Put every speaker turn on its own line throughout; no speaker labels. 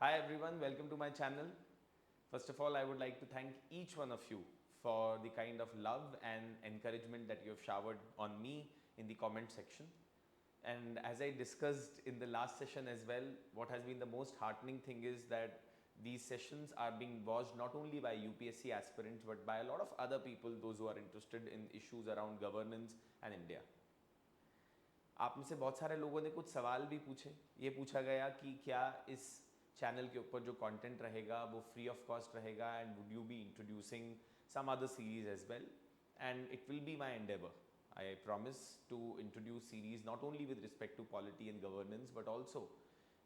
Hi everyone, welcome to my channel. First of all, I would like to thank each one of you for the kind of love and encouragement that you have showered on me in the comment section. And as I discussed in the last session as well, what has been the most heartening thing is that these sessions are being watched not only by UPSC aspirants but by a lot of other people, those who are interested in issues around governance and India. आप में से बहुत सारे लोगों ने कुछ सवाल भी पूछे. ये पूछा गया कि क्या इस चैनल के ऊपर जो कंटेंट रहेगा वो फ्री ऑफ कॉस्ट रहेगा and would you be introducing some other series as well, and it will be my endeavour. I promise to introduce series not only with respect to polity and governance but also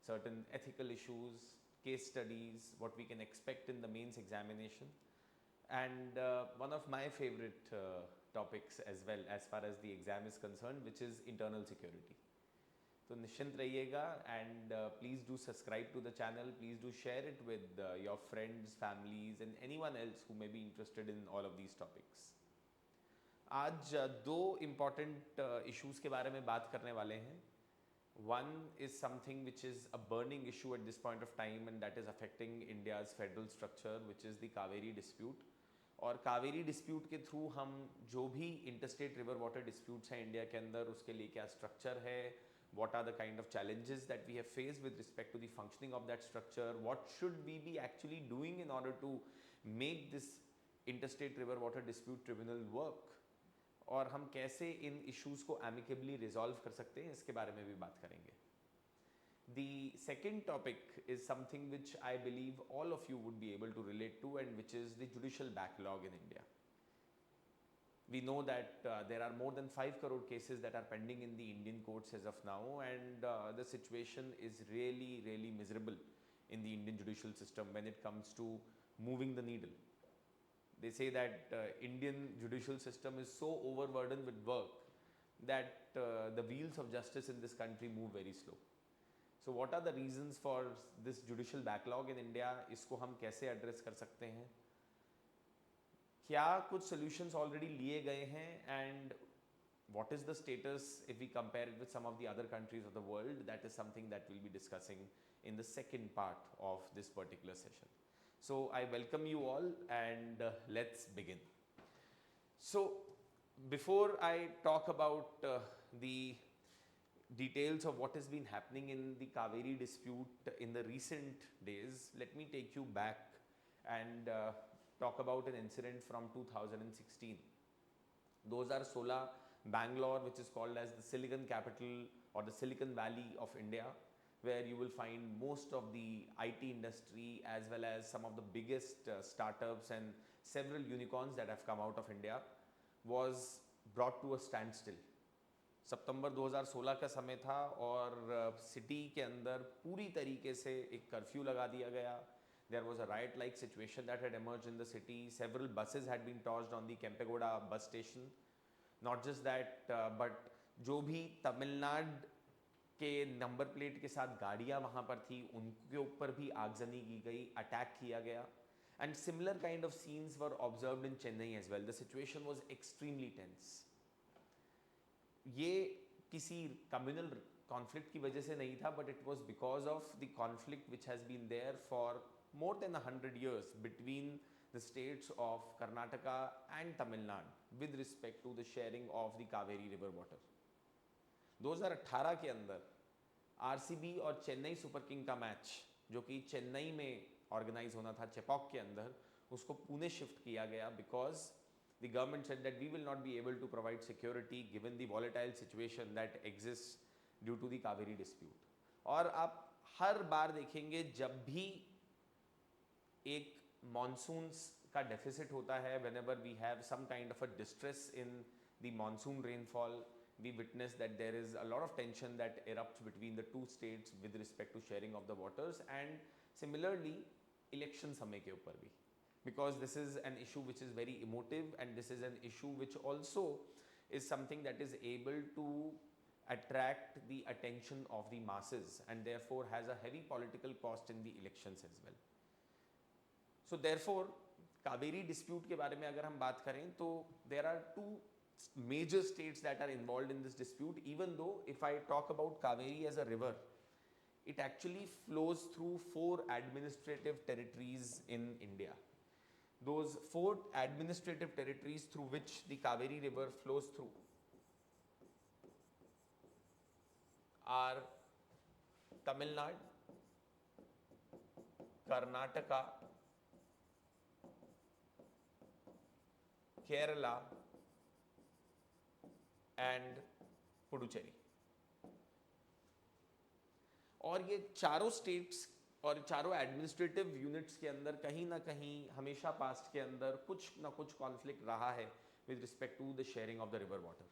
certain ethical issues, case studies, what we can expect in the mains examination, and one of my favorite topics as well as far as the exam is concerned, which is internal security. तो निश्चिंत रहिएगा and please do subscribe to the channel, please do share it with your friends, families and anyone else who may be interested in all of these topics. आज दो important issues के बारे में बात करने वाले हैं. One is something which is a burning issue at this point of time and that is affecting India's federal structure, which is the Kaveri dispute. और कावेरी डिस्प्यूट के थ्रू हम जो भी इंटरस्टेट रिवर वाटर डिस्प्यूट्स हैं India के अंदर, उसके लिए क्या स्ट्रक्चर है, what are the kind of challenges that we have faced with respect to the functioning of that structure, what should we be actually doing in order to make this interstate river water dispute tribunal work, और हम कैसे इन issues को amicably resolve कर सकते हैं, इसके बारे में भी बात करेंगे. The second topic is something which I believe all of you would be able to relate to, and which is the judicial backlog in India. We know that there are more than 5 crore cases that are pending in the Indian courts as of now, and the situation is really miserable in the Indian judicial system when it comes to moving the needle. They say that Indian judicial system is so overburdened with work that the wheels of justice in this country move very slow. So what are the reasons for this judicial backlog in India? इसको हम कैसे address कर सकते हैं? क्या कुछ solutions already लिए गए हैं, and what is the status if we compare it with some of the other countries of the world? That is something that we'll be discussing in the second part of this particular session. So I welcome you all and let's begin. So before I talk about the details of what has been happening in the Kaveri dispute in the recent days, let me take you back and talk about an incident from 2016. 2016, Bangalore, which is called as the Silicon capital or the Silicon Valley of India, where you will find most of the IT industry as well as some of the biggest startups and several unicorns that have come out of India, was brought to a standstill. सितंबर 2016 का समय था और city के अंदर पूरी तरीके से एक कर्फ्यू लगा दिया गया. There was a riot-like situation that had emerged in the city. Several buses had been torched on the Kempegoda bus station. Not just that, but जो भी तमिलनाडु के नंबर प्लेट के साथ गाड़ियाँ वहाँ पर थी, उनके ऊपर भी आगजनी की गई, अटैक किया गया. And similar kind of scenes were observed in Chennai as well. The situation was extremely tense. ये किसी कम्युनल कॉन्फ्लिक्ट की वजह से नहीं था, but it was because of the conflict which has been there for more than 100 years between the states of Karnataka and Tamil Nadu with respect to the sharing of the Kaveri river water. 2018 के अंदर RCB और Chennai super king का match, जो कि चेन्नई में organise होना था चेपॉक के अंदर, उसको पुणे शिफ्ट किया गया because the government said that we will not be able to provide security given the volatile situation that exists due to the Kaveri dispute. और आप हर बार देखेंगे जब भी एक मानसून्स का डेफिसिट होता है, whenever we have some kind of a distress in the monsoon rainfall, we witness that there is a lot of tension that erupts between the two states with respect to sharing of the waters, and similarly election समय के ऊपर भी, because this is an issue which is very emotive, and this is an issue which also is something that is able to attract the attention of the masses and therefore has a heavy political cost in the elections as well. So therefore Kaveri dispute के बारे में अगर हम बात करें तो there are two major states that are involved in this dispute. Even though if I talk about Kaveri as a river, it actually flows through 4 administrative territories in India. Those 4 administrative territories through which the Kaveri river flows through are Tamil Nadu, Karnataka, Kerala and Puducherry. और ये चारों states और चारों administrative units के अंदर कहीं ना कहीं हमेशा पास्ट के अंदर कुछ ना कुछ कॉन्फ्लिक्ट रहा है with respect to the sharing of the river water.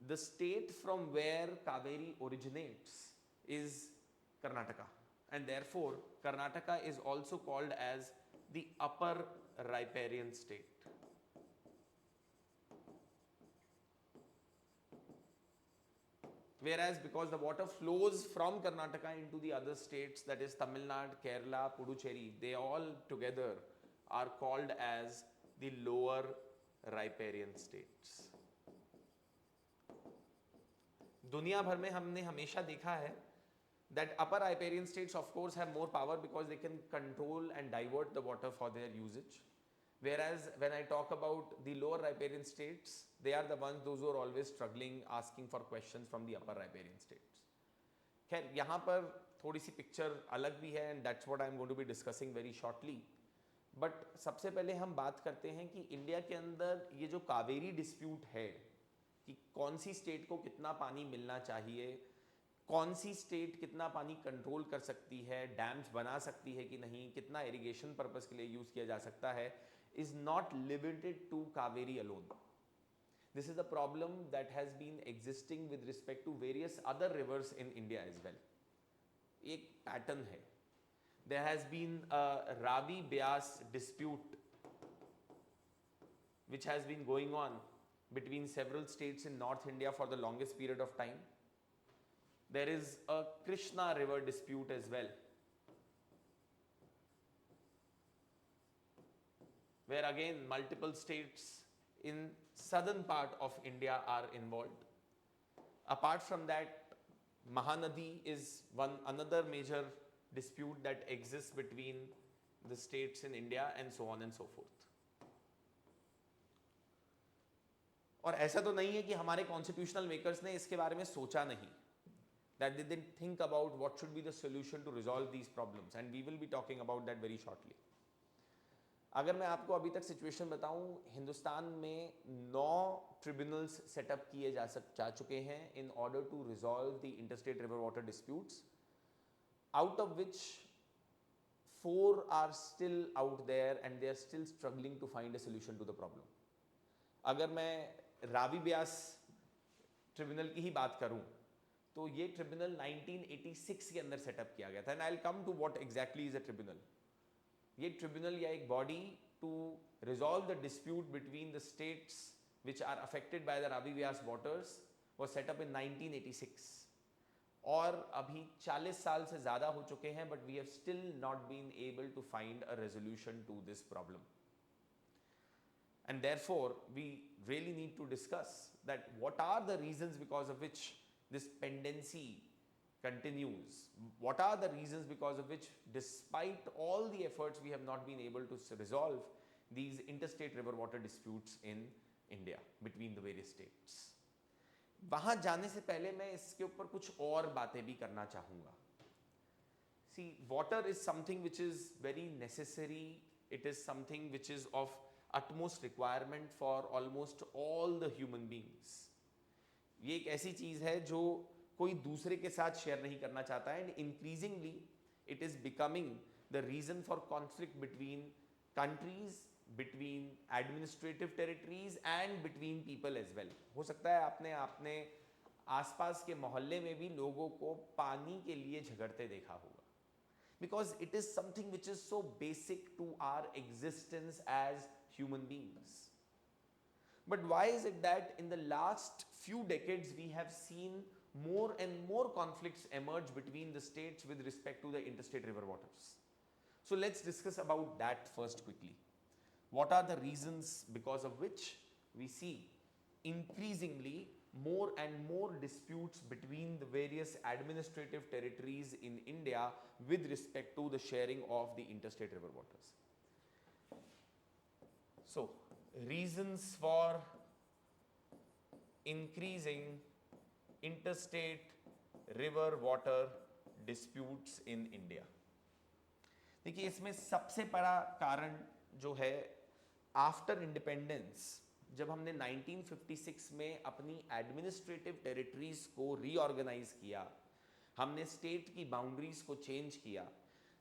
The state from where Kaveri originates is Karnataka, and therefore Karnataka is also called as the upper riparian state. Whereas because the water flows from Karnataka into the other states, that is Tamil Nadu, Kerala, Puducherry, they all together are called as the lower riparian states. दुनिया भर में हमने हमेशा देखा है that upper riparian states of course have more power because they can control and divert the water for their usage, whereas when I talk about the lower riparian states, they are the ones those who are always struggling, asking for questions from the upper riparian states. खैर यहाँ पर थोड़ी सी picture अलग भी है and that's what I am going to be discussing very shortly. But सबसे पहले हम बात करते हैं कि इंडिया के अंदर ये जो कावेरी डिस्प्यूट है कि कौन सी स्टेट को कितना पानी मिलना चाहिए, कौन सी स्टेट कितना पानी कंट्रोल कर सकती है, डैम्स बना सकती है कि नहीं, कितना इरिगेशन पर्पस के लिए यूज किया जा सकता है, is not limited to Kaveri alone. This is a problem that has been existing with respect to various other rivers in India as well. एक पैटर्न है. There has been a Ravi Beas dispute which has been going on between several states in North India for the longest period of time. There is a Krishna river dispute as well, where again multiple states in southern part of India are involved. Apart from that, Mahanadi is another major dispute that exists between the states in India and so on and so forth. और ऐसा तो नहीं है कि हमारे constitutional makers ने इसके बारे में सोचा नहीं, that they didn't think about what should be the solution to resolve these problems, and we will be talking about that very shortly. अगर मैं आपको अभी तक सिचुएशन बताऊं, हिंदुस्तान में 9 ट्रिब्यूनल्स सेटअप किए जा चुके हैं in order to resolve the interstate river water disputes, out of which 4 are still out there and they are still struggling to find a solution to the problem. अगर मैं Ravi Beas tribunal की ही बात करूं तो ये ट्रिब्यूनल 1986 के अंदर सेटअप किया गया था, and I will come to what exactly is a tribunal. ये ट्रिब्यूनल या एक body to resolve the dispute between the states which are affected by the Ravi Beas waters was set up in 1986, और अभी 40 साल से ज़्यादा हो चुके हैं, but we have still not been able to find a resolution to this problem. And therefore, we really need to discuss that what are the reasons because of which this pendency continues. What are the reasons because of which, despite all the efforts, we have not been able to resolve these interstate river water disputes in India between the various states. वहाँ जाने से पहले मैं इसके ऊपर कुछ और बातें भी करना चाहूँगा. See, water is something which is very necessary. It is something which is of utmost requirement for almost all the human beings. ये एक ऐसी चीज़ है जो कोई दूसरे के साथ शेयर नहीं करना चाहता है, and increasingly it is becoming the reason for conflict between countries, between administrative territories and between people as well. हो सकता है आपने अपने आसपास के मोहल्ले में भी लोगों को पानी के लिए झगड़ते देखा होगा, because it is something which is so basic to our existence as human beings. But why is it that in the last few decades we have seen more and more conflicts emerge between the states with respect to the interstate river waters? So let's discuss about that first quickly. What are the reasons because of which we see increasingly more and more disputes between the various administrative territories in India with respect to the sharing of the interstate river waters. So, reasons for increasing interstate river water disputes in India. देखिए इसमें सबसे बड़ा कारण जो है after independence, जब हमने 1956 में अपनी एडमिनिस्ट्रेटिव टेरिटरीज को रीऑर्गेनाइज किया, हमने स्टेट की बाउंड्रीज को चेंज किया,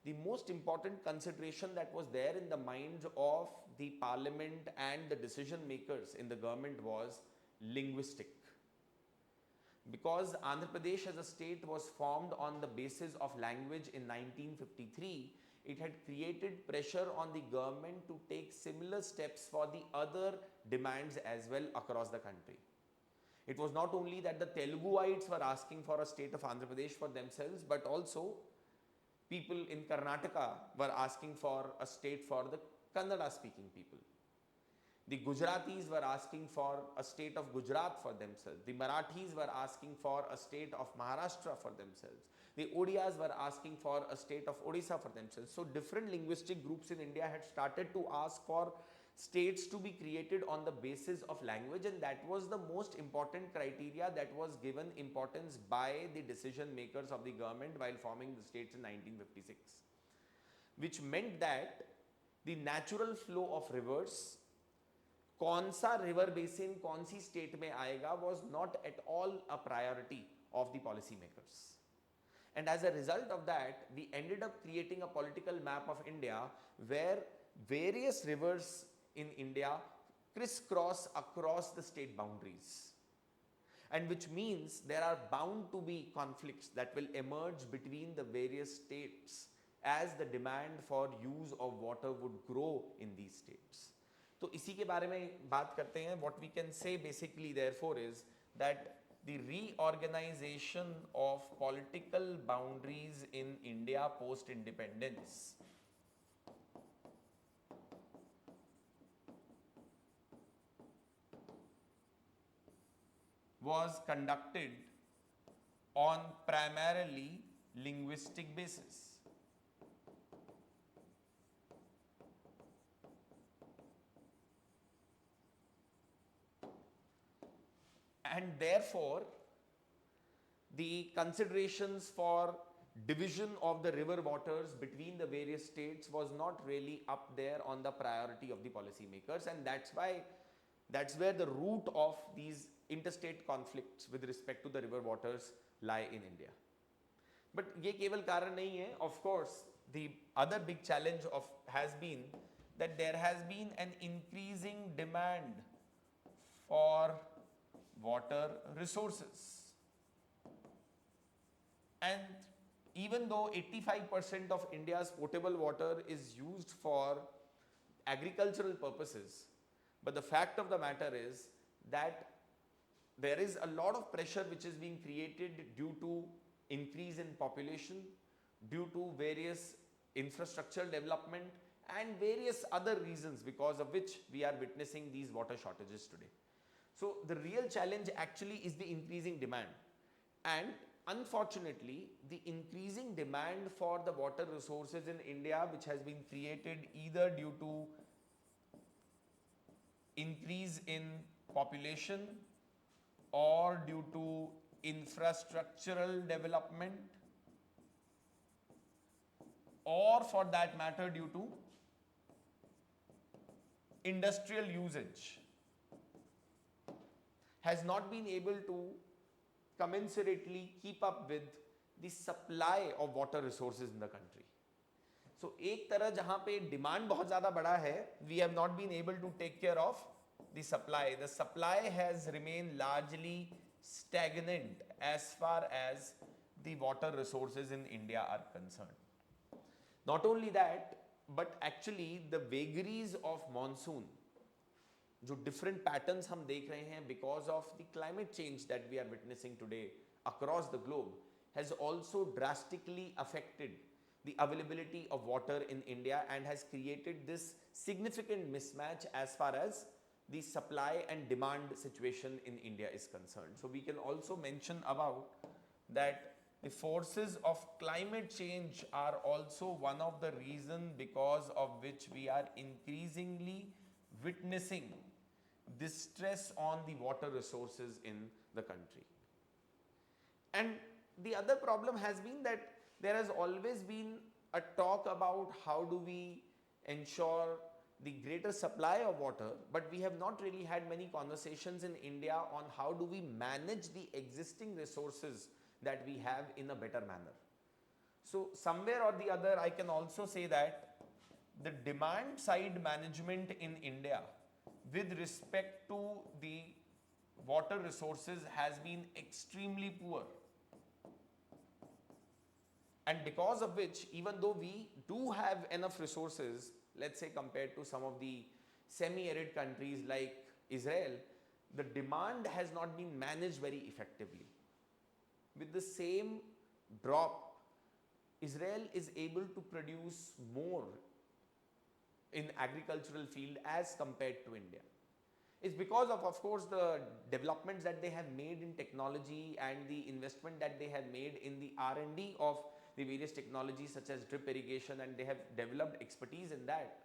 the most important consideration that was there in the minds of the parliament and the decision makers in the government was linguistic. Because Andhra Pradesh as a state was formed on the basis of language in 1953, it had created pressure on the government to take similar steps for the other demands as well across the country. It was not only that the Teluguites were asking for a state of Andhra Pradesh for themselves, but also people in Karnataka were asking for a state for the Kannada speaking people. The Gujaratis were asking for a state of Gujarat for themselves. The Marathis were asking for a state of Maharashtra for themselves. The Odias were asking for a state of Odisha for themselves. So different linguistic groups in India had started to ask for states to be created on the basis of language, and that was the most important criteria that was given importance by the decision makers of the government while forming the states in 1956, which meant that the natural flow of rivers, कौन सा river basin कौन सी state में आएगा, was not at all a priority of the policy makers. And as a result of that, we ended up creating a political map of India where various rivers in India crisscross across the state boundaries, and which means there are bound to be conflicts that will emerge between the various states as the demand for use of water would grow in these states. तो इसी के बारे में बात करते हैं. What we can say basically therefore is that the reorganization of political boundaries in India post independence was conducted on primarily linguistic basis. And therefore, the considerations for division of the river waters between the various states was not really up there on the priority of the policy makers, and that's where the root of these interstate conflicts with respect to the river waters lie in India. But ये केवल कारण नहीं है. Of course, the other big challenge has been that there has been an increasing demand for water resources, and even though 85% of India's potable water is used for agricultural purposes, but the fact of the matter is that there is a lot of pressure which is being created due to increase in population, due to various infrastructural development and various other reasons because of which we are witnessing these water shortages today. So the real challenge actually is the increasing demand, and unfortunately the increasing demand for the water resources in India, which has been created either due to increase in population or due to infrastructural development, or for that matter due to industrial usage, has not been able to commensurately keep up with the supply of water resources in the country. So एक तरह जहां पे demand बहुत ज़्यादा बड़ा है, we have not been able to take care of the supply. The supply has remained largely stagnant as far as the water resources in India are concerned. Not only that, but actually the vagaries of monsoon, जो different patterns हम देख रहे हैं because of the climate change that we are witnessing today across the globe, has also drastically affected the availability of water in India and has created this significant mismatch as far as the supply and demand situation in India is concerned. So we can also mention about that the forces of climate change are also one of the reasons because of which we are increasingly witnessing distress on the water resources in the country. And the other problem has been that there has always been a talk about how do we ensure the greater supply of water, but we have not really had many conversations in India on how do we manage the existing resources that we have in a better manner. So somewhere or the other, I can also say that the demand side management in India with respect to the water resources has been extremely poor. And because of which, even though we do have enough resources, let's say compared to some of the semi-arid countries like Israel, the demand has not been managed very effectively. With the same drop, Israel is able to produce more in agricultural field as compared to India. It's because of course, the developments that they have made in technology and the investment that they have made in the R&D of the various technologies such as drip irrigation, and they have developed expertise in that.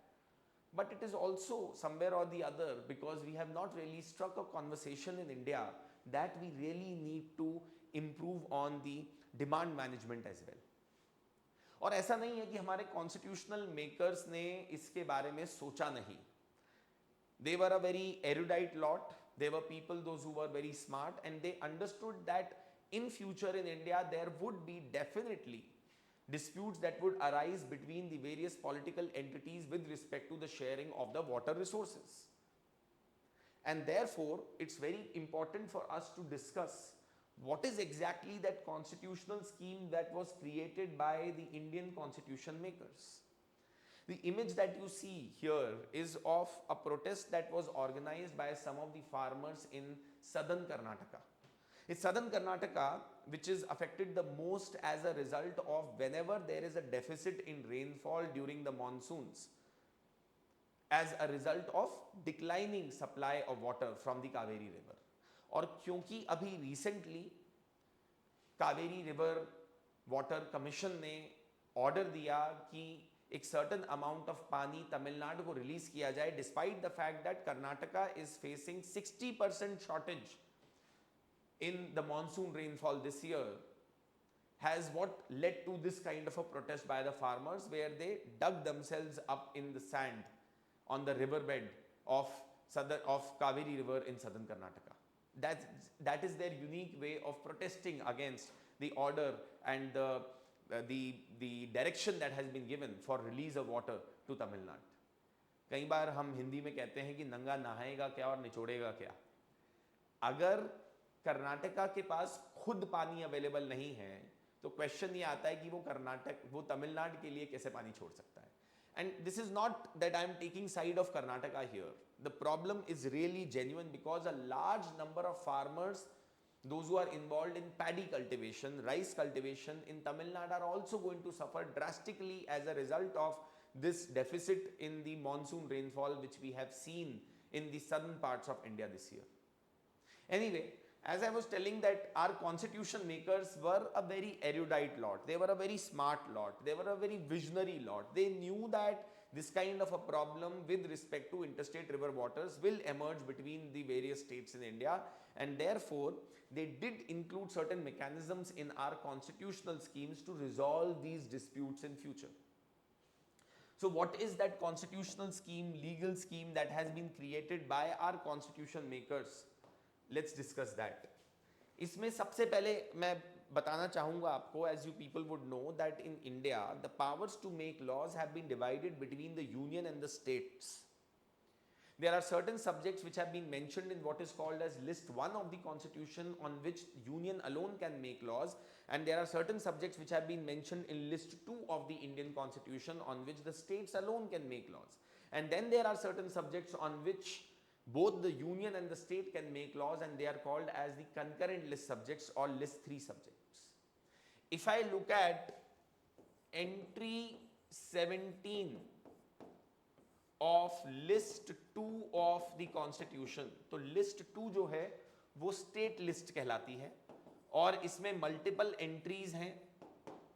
But it is also somewhere or the other because we have not really struck a conversation in India that we really need to improve on the demand management as well. और ऐसा नहीं है कि हमारे constitutional makers ने इसके बारे में सोचा नहीं. They were a very erudite lot. They were people, those who were very smart, and they understood that in future in India there would be definitely disputes that would arise between the various political entities with respect to the sharing of the water resources. And therefore, it's very important for us to discuss what is exactly that constitutional scheme that was created by the Indian constitution makers. The image that you see here is of a protest that was organized by some of the farmers in southern Karnataka. It's southern Karnataka which is affected the most as a result of whenever there is a deficit in rainfall during the monsoons as a result of declining supply of water from the Kaveri river. और क्योंकि अभी recently Kaveri river water commission ने order दिया कि एक certain amount of पानी तमिलनाडु को release किया जाए, despite the fact that Karnataka is facing 60% shortage in the monsoon rainfall this year, has what led to this kind of a protest by the farmers where they dug themselves up in the sand on the riverbed of Kaveri river in southern Karnataka. That is their unique way of protesting against the order and the direction that has been given for release of water to Tamil Nadu. कई बार हम हिंदी में कहते हैं कि नंगा नहाएगा क्या और निचोड़ेगा क्या. अगर कर्नाटका के पास खुद पानी अवेलेबल नहीं है तो क्वेश्चन ये आता है कि वो तमिलनाडु के लिए कैसे पानी छोड़ सकता है. And this is not that I am taking side of Karnataka here. The problem is really genuine because a large number of farmers, those who are involved in paddy cultivation, rice cultivation in Tamil Nadu are also going to suffer drastically as a result of this deficit in the monsoon rainfall which we have seen in the southern parts of India this year. Anyway, as I was telling that our constitution makers were a very erudite lot. They were a very smart lot. They were a very visionary lot. They knew that this kind of a problem with respect to interstate river waters will emerge between the various states in India, and therefore they did include certain mechanisms in our constitutional schemes to resolve these disputes in future. So what is that constitutional scheme, legal scheme that has been created by our constitution makers? Let's discuss that. इसमें सबसे पहले मैं बताना चाहूँगा आपको, as you people would know that in India the powers to make laws have been divided between the union and the states. There are certain subjects which have been mentioned in what is called as list 1 of the constitution on which union alone can make laws, and there are certain subjects which have been mentioned in list 2 of the Indian constitution on which the states alone can make laws. And then there are certain subjects on which both the union and the state can make laws, and they are called as the concurrent list subjects or list 3 subjects. If I look at entry 17 of list 2 of the constitution. तो list 2 जो है वो state list कहलाती है और इसमें multiple entries हैं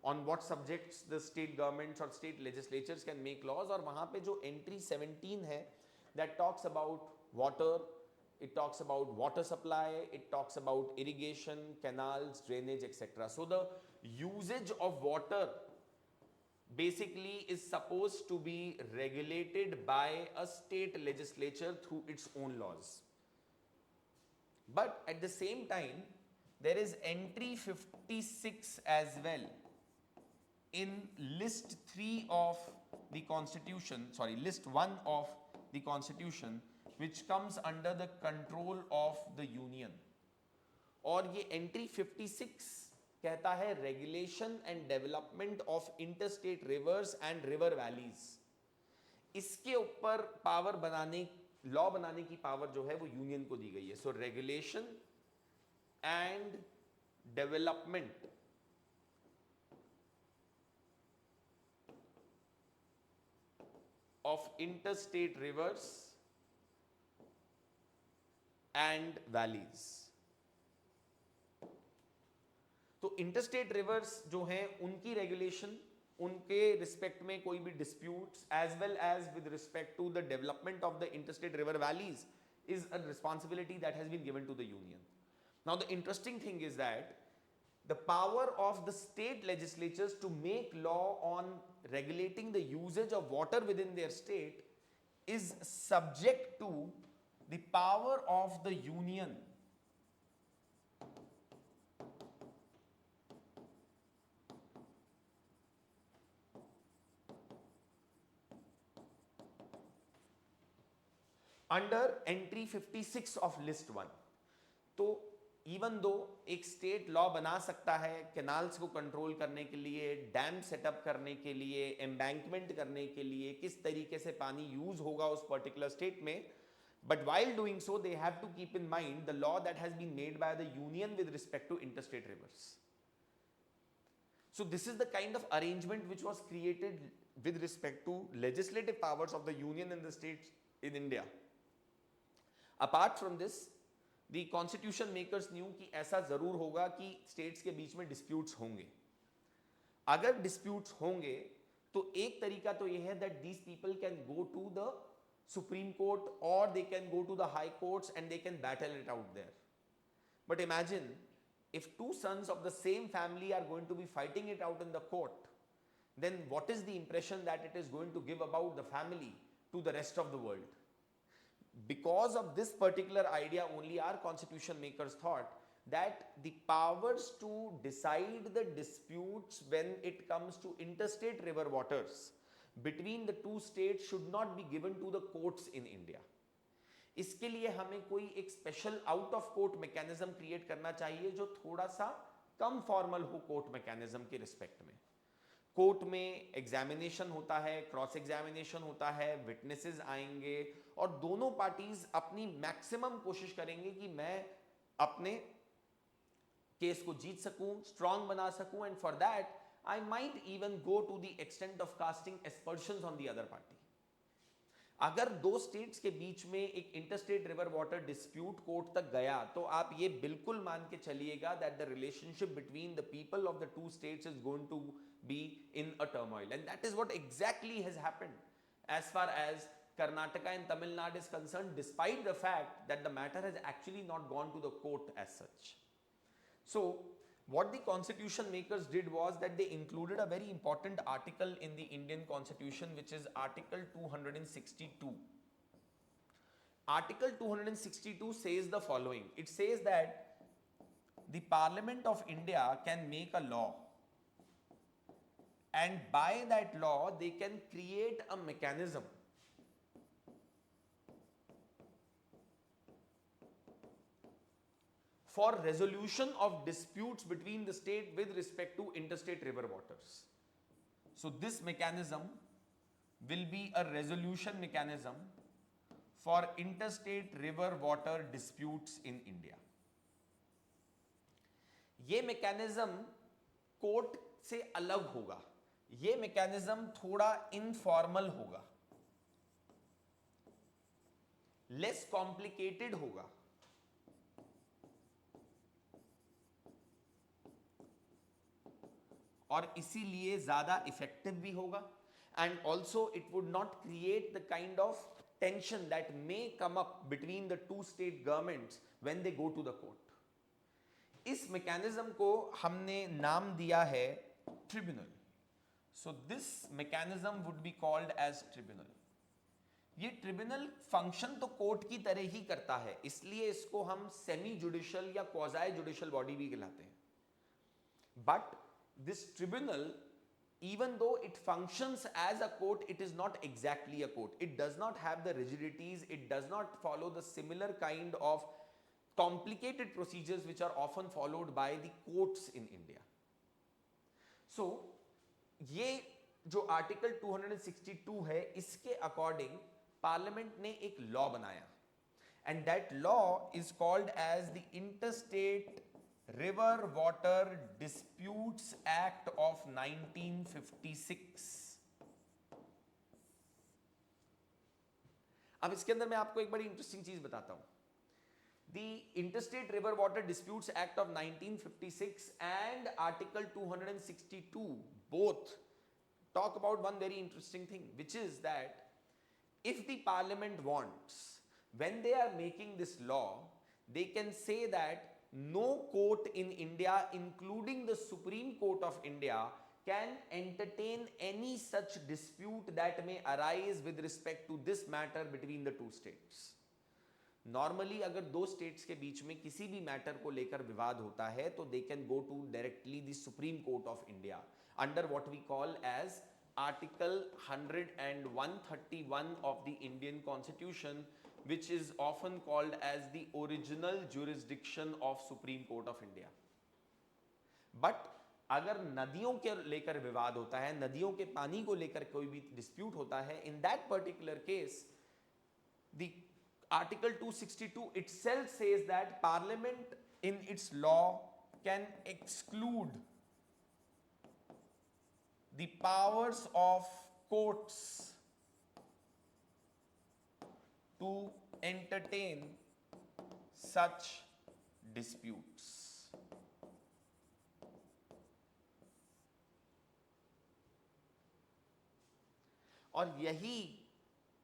on what subjects the state governments or state legislatures can make laws। और वहां पे जो entry 17 है that talks about water, it talks about water supply, it talks about irrigation, canals, drainage, etc. So the usage of water basically is supposed to be regulated by a state legislature through its own laws, but at the same time there is entry 56 as well in list 3 of the constitution, sorry, list 1 of the constitution, which comes under the control of the union। और ये entry 56 कहता है regulation and development of interstate reverse and river valleys. इसके ऊपर power बनाने, law बनाने की power जो है वो यूनियन को दी गई है। So regulation and development of interstate rivers and valleys। तो इंटरस्टेट रिवर्स जो हैं उनकी रेगुलेशन, उनके रिस्पेक्ट में कोई भी disputes as well as with respect to the development of the interstate river valleys is a responsibility that has been given to the union। Now the interesting thing is that the power of the state legislatures to make law on regulating the usage of water within their state is subject to the power of the union। Under entry 56 of list 1। तो even though एक state law बना सकता है canals को control करने के लिए, dam setup करने के लिए, एम्बैंकमेंट करने के लिए, किस तरीके से पानी यूज होगा उस पर्टिकुलर स्टेट में, but while doing so they have to keep in mind the law that has been made by the union with respect to interstate rivers. So this is the kind of arrangement which was created with respect to legislative powers of the union and the states in India। Apart from this, the constitution makers knew कि ऐसा जरूर होगा कि states के बीच में disputes होंगे। अगर disputes होंगे तो एक तरीका तो यह है that these people can go to the Supreme Court or they can go to the high courts and they can battle it out there। But imagine if two sons of the same family are going to be fighting it out in the court, then what is the impression that it is going to give about the family to the rest of the world? Because of this particular idea only our constitution makers thought that the powers to decide the disputes when it comes to interstate river waters between the two states should not be given to the courts in India। इसके लिए हमें कोई एक special out of court mechanism create करना चाहिए जो थोड़ा सा कम फॉर्मल हो कोर्ट मैकेनिज्म के रिस्पेक्ट में। कोर्ट में एग्जामिनेशन होता है, क्रॉस एग्जामिनेशन होता है, विटनेसेस आएंगे और दोनों पार्टीज अपनी मैक्सिमम कोशिश करेंगे कि मैं अपने केस को जीत सकूं, स्ट्रांग बना सकूं, and for that I might even go to the extent of casting aspersions on the other party. अगर दो स्टेट्स के बीच में एक interstate river water dispute court तक गया तो आप ये बिल्कुल मान के चलिएगा that the relationship between the people of the two states is going to be in a turmoil, and that is what exactly has happened as far as Karnataka and Tamil Nadu is concerned, despite the fact that the matter has actually not gone to the court as such। So what the constitution makers did was that they included a very important article in the Indian constitution, which is article 262। article 262 says the following। It says that the Parliament of India can make a law, and by that law they can create a mechanism for resolution of disputes between the state with respect to interstate river waters। So this mechanism will be a resolution mechanism for interstate river water disputes in India। ये mechanism court से अलग होगा, ये mechanism थोड़ा informal होगा। Less complicated होगा, और इसीलिए ज्यादा इफेक्टिव भी होगा, and also it would not create the kind of tension that may come up between the two state governments when they go to the court. इस मैकेनिज्म को हमने नाम दिया है tribunal. So this mechanism would be called as tribunal. ये tribunal function तो court की तरह ही करता है, इसलिए इसको हम सेमी जुडिशियल या क्वाजाई जुडिशियल बॉडी भी कहलाते हैं. But this tribunal, even though it functions as a court, it is not exactly a court. It does not have the rigidities, it does not follow the similar kind of complicated procedures which are often followed by the courts in India. So ये जो article 262 है, इसके according parliament ने एक law बनाया, and that law is called as the interstate river water disputes act of 1956. अब इसके अंदर मैं आपको एक बड़ी इंटरेस्टिंग चीज बताता हूं. The Interstate River Water Disputes Act of 1956 and Article 262 both talk about one very interesting thing, which is that if the parliament wants, when they are making this law, they can say that no court in India, including the Supreme Court of India, can entertain any such dispute that may arise with respect to this matter between the two states. Normally अगर दो states के बीच में किसी भी matter को लेकर विवाद होता है तो they can go to directly the supreme court of India under what we call as article 100 and 131 of the Indian Constitution, which is often called as the original jurisdiction of Supreme Court of India. But अगर नदियों के लेकर विवाद होता है, नदियों के पानी को लेकर कोई भी डिस्प्यूट होता है, in that particular case the Article 262 itself says that Parliament in its law can exclude the powers of courts to entertain such disputes. और यही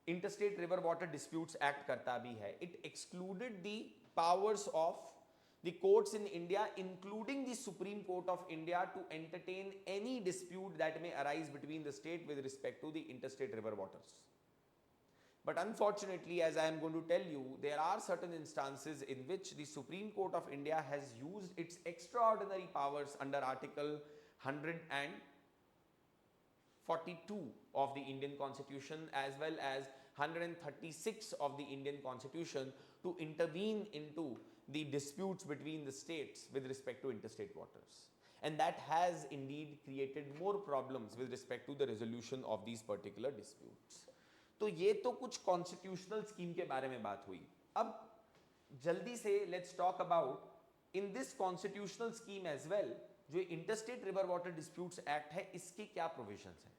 interstate river water disputes act करता भी है. It excluded the powers of the courts in India including the supreme court of India to entertain any dispute that may arise between the state with respect to the interstate river waters. But unfortunately, as I am going to tell you, there are certain instances in which the Supreme Court of India has used its extraordinary powers under Article 142 of the Indian Constitution as well as 136 of the Indian Constitution to intervene into the disputes between the states with respect to interstate waters. And that has indeed created more problems with respect to the resolution of these particular disputes. तो ये तो कुछ constitutional scheme के बारे में बात हुई. अब जल्दी से let's talk about in this constitutional scheme as well जो interstate river water disputes act है, इसके क्या प्रोविजंस हैं.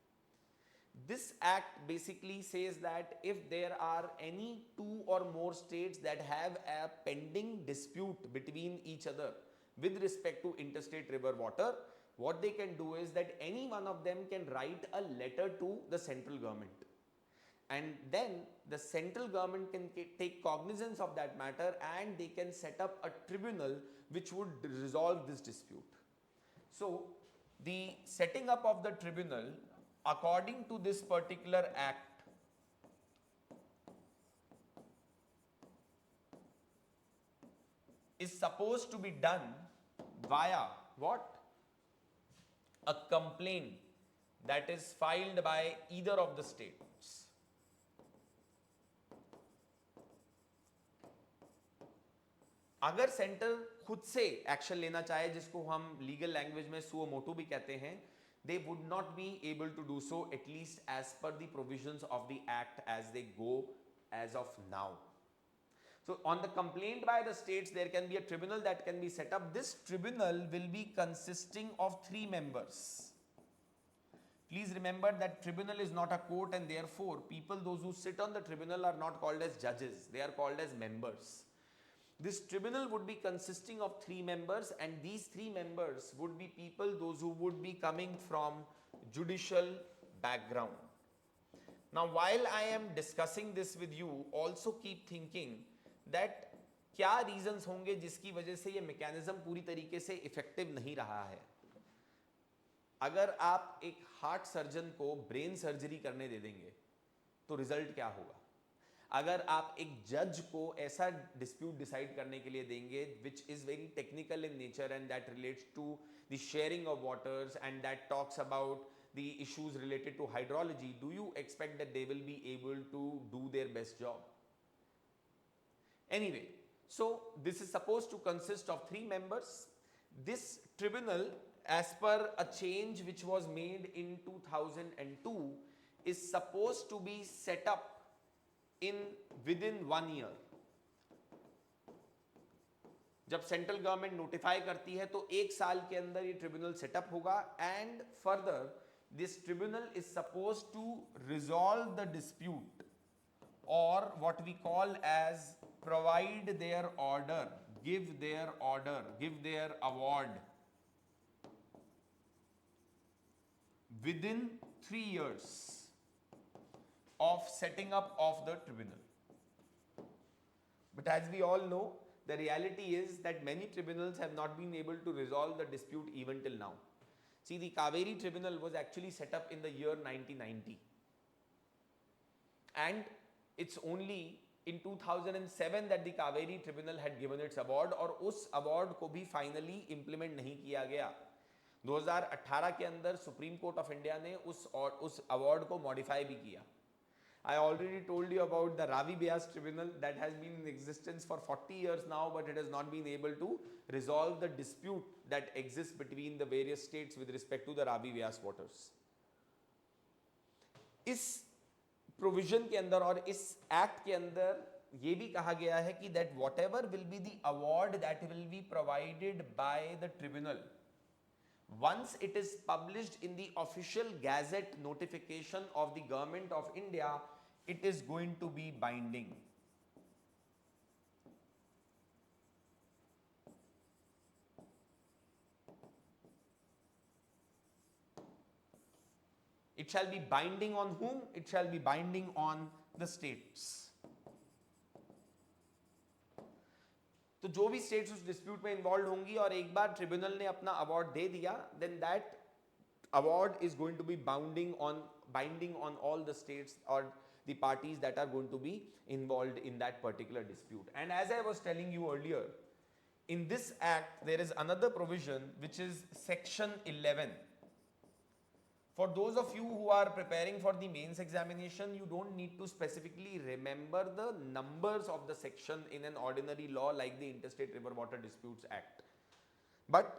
This act basically says that if there are any 2 or more states that have a pending dispute between each other with respect to interstate river water, what they can do is that any one of them can write a letter to the central government. And then the central government can take cognizance of that matter and they can set up a tribunal which would resolve this dispute. So the setting up of the tribunal according to this particular act is supposed to be done via what? A complaint that is filed by either of the states. अगर centre खुद से action लेना चाहे, जिसको हम legal language में suo motu भी कहते हैं, they would not be able to do so at least as per the provisions of the act as they go as of now. So on the complaint by the states there can be a tribunal that can be set up. This tribunal will be consisting of 3 members. Please remember that tribunal is not a court, and therefore people, those who sit on the tribunal, are not called as judges, they are called as members. This tribunal would be consisting of 3 members, and these 3 members would be people, those who would be coming from judicial background. Now, while I am discussing this with you, also keep thinking that क्या reasons होंगे जिसकी वजह से ये mechanism पूरी तरीके से effective नहीं रहा है. अगर आप एक हार्ट सर्जन को ब्रेन सर्जरी करने दे देंगे तो रिजल्ट क्या होगा? अगर आप एक जज को ऐसा डिस्प्यूट डिसाइड करने के लिए देंगे which is very technical in nature and that relates to the sharing of waters and that talks about the issues related to hydrology, do you expect that they will be able to do their best job? Anyway, so this is supposed to consist of 3 members. This tribunal, as per a change which was made in 2002, is supposed to be set up in within 1 year. जब central government notify करती है तो 1 साल के अंदर ये tribunal setup होगा, and further this tribunal is supposed to resolve the dispute, or what we call as provide their order, give their order, give their award within 3 years of setting up of the tribunal. But as we all know, the reality is that many tribunals have not been able to resolve the dispute even till now. See, the Kaveri Tribunal was actually set up in the year 1990, and it's only in 2007 that the Kaveri Tribunal had given its award, और उस award को भी finally implement नहीं किया गया. 2018 के अंदर supreme court of India ने उस award को modify भी किया. I already told you about the Ravi Vyas Tribunal that has been in existence for 40 years now, but it has not been able to resolve the dispute that exists between the various states with respect to the Ravi Vyas waters. इस provision के अंदर और इस act के अंदर ये भी कहा गया है कि that whatever will be the award that will be provided by the tribunal, once it is published in the official gazette notification of the government of India, it is going to be binding. It shall be binding on whom? It shall be binding on the states. तो जो भी states उस dispute में involve होंगी और एक बार tribunal ने अपना अवार्ड दे दिया, then that award is going to be binding on all the states और the parties that are going to be involved in that particular dispute. And as I was telling you earlier, in this act there is another provision which is section 11. For those of you who are preparing for the mains examination, you don't need to specifically remember the numbers of the section in an ordinary law like the Interstate River Water Disputes Act. But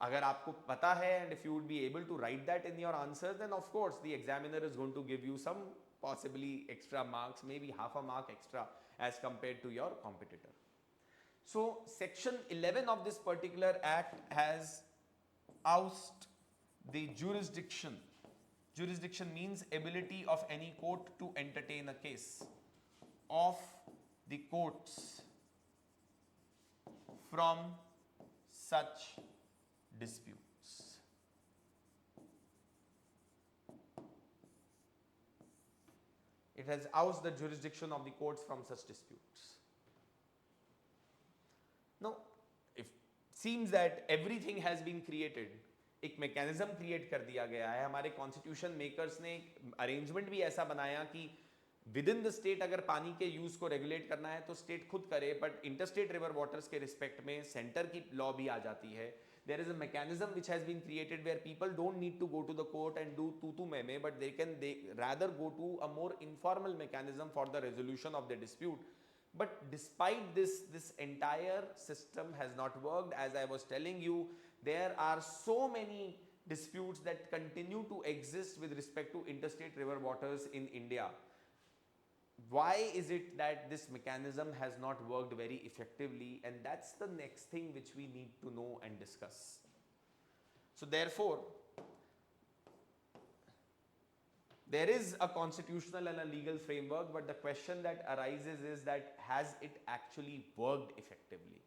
अगर आपको पता है, and if you would be able to write that in your answer, then of course the examiner is going to give you some possibly extra marks, maybe half a mark extra as compared to your competitor. So section 11 of this particular act has oust the jurisdiction. Jurisdiction means ability of any court to entertain a case of the courts from such disputes. It has ousted the jurisdiction of the courts from such disputes. Now, if seems that everything has been created, एक mechanism create कर दिया गया है. हमारे constitution makers ने arrangement भी ऐसा बनाया कि विद इन द स्टेट अगर पानी के यूज को रेगुलेट करना है तो स्टेट खुद करे, बट इंटरस्टेट रिवर वाटर्स के रिस्पेक्ट में सेंटर की लॉ भी आ जाती है. There is a mechanism which has been created where people don't need to go to the court and do tutu meme, but they rather go to a more informal mechanism for the resolution of the dispute. But despite this entire system has not worked. As I was telling you, there are so many disputes that continue to exist with respect to interstate river waters in India. Why is it that this mechanism has not worked very effectively? And that's the next thing which we need to know and discuss. So therefore, There is a constitutional and a legal framework, but the question that arises is that has it actually worked effectively?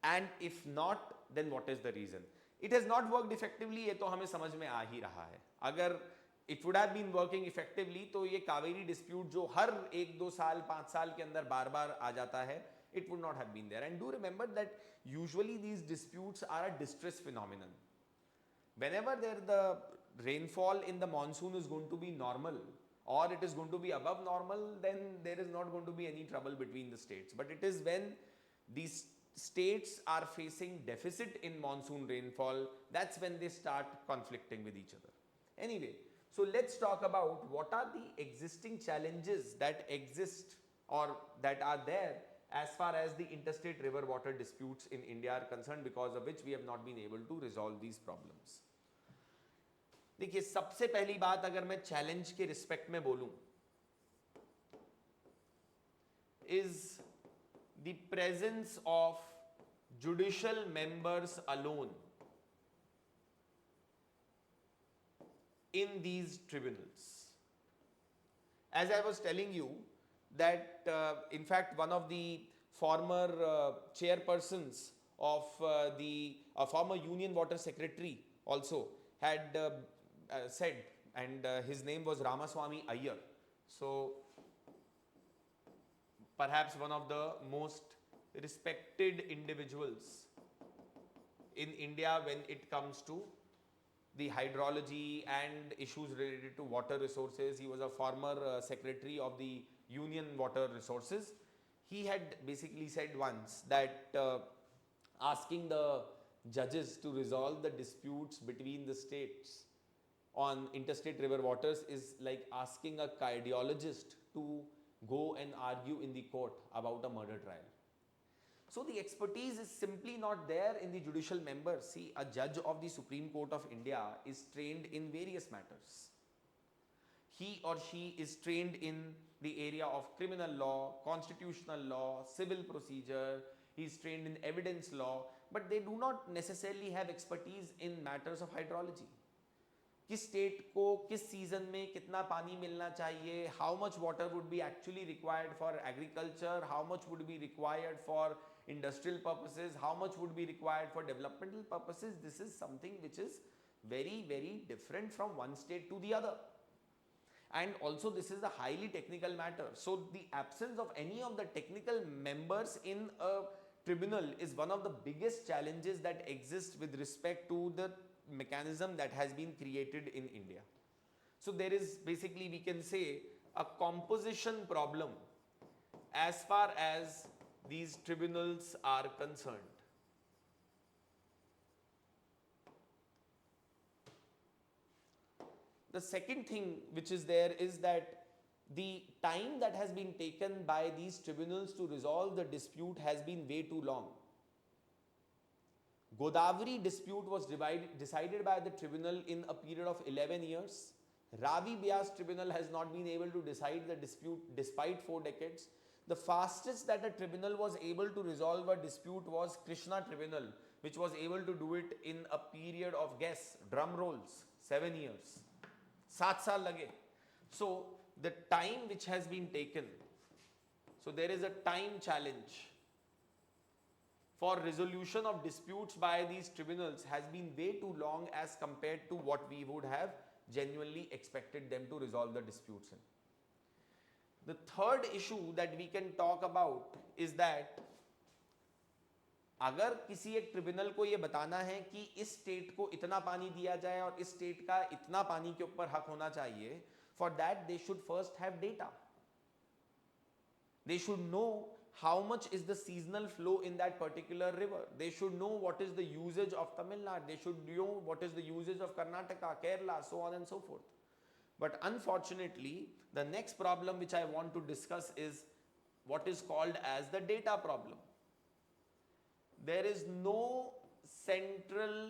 And if not, then what is the reason? It has not worked effectively, ये तो हमें समझ में आ ही रहा है. अगर it would have been working effectively, तो ये कावेरी dispute जो हर 1-2 साल 5 साल के अंदर बार बार आ जाता है, it would not have been there. And do remember that usually these disputes are a distress phenomenon. Whenever the rainfall in the monsoon is going to be normal or it is going to be above normal, then there is not going to be any trouble between the states. But it is when these states are facing deficit in monsoon rainfall, that's when they start conflicting with each other. Anyway, so let's talk about what are the existing challenges that exist or that are there as far as the interstate river water disputes in India are concerned, because of which we have not been able to resolve these problems. देखिए, सबसे पहली बात अगर मैं challenge के respect में बोलूं, is the presence of judicial members alone in these tribunals. As I was telling you that in fact one of the former chairpersons of the former Union Water Secretary also had said, and his name was Ramaswamy Iyer. So perhaps one of the most respected individuals in India when it comes to the hydrology and issues related to water resources. He was a former secretary of the Union Water Resources. He had basically said once that asking the judges to resolve the disputes between the states on interstate river waters is like asking a cardiologist to go and argue in the court about a murder trial. So the expertise is simply not there in the judicial members. See, a judge of the Supreme Court of India is trained in various matters. He or she is trained in the area of criminal law, constitutional law, civil procedure. He is trained in evidence law, but they do not necessarily have expertise in matters of hydrology. किस state को किस season में कितना पानी मिलना चाहिए, how much water would be actually required for agriculture, how much would be required for industrial purposes, how much would be required for developmental purposes. This is something which is very, very different from one state to the other. And also this is a highly technical matter. So the absence of any of the technical members in a tribunal is one of the biggest challenges that exist with respect to the mechanism that has been created in India. So there is basically, we can say, a composition problem as far as these tribunals are concerned. The second thing which is there is that the time that has been taken by these tribunals to resolve the dispute has been way too long. Godavari dispute was decided by the tribunal in a period of 11 years. Ravi Byas tribunal has not been able to decide the dispute despite 4 decades. The fastest that a tribunal was able to resolve a dispute was Krishna tribunal, which was able to do it in a period of, guess, drum rolls, 7 years. 7 saal lage. So the time which has been taken, so there is a time challenge for resolution of disputes by these tribunals has been way too long as compared to what we would have genuinely expected them to resolve the disputes in. The third issue that we can talk about is that अगर किसी एक tribunal को ये बताना है कि इस state को इतना पानी दिया जाए और इस स्टेट का इतना पानी के ऊपर हक होना चाहिए, for that they should first have data. They should know how much is the seasonal flow in that particular river. They should know what is the usage of Tamil Nadu. They should know what is the usage of Karnataka, Kerala, so on and so forth. But unfortunately, the next problem which I want to discuss is what is called as the data problem. There is no central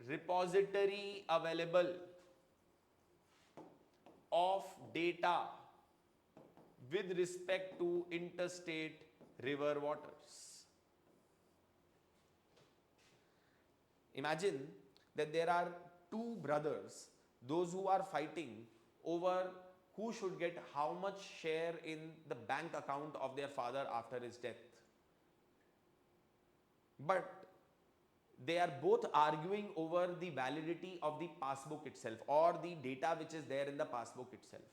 repository available of data with respect to interstate river waters. Imagine that there are two brothers, those who are fighting over who should get how much share in the bank account of their father after his death. But they are both arguing over the validity of the passbook itself or the data which is there in the passbook itself.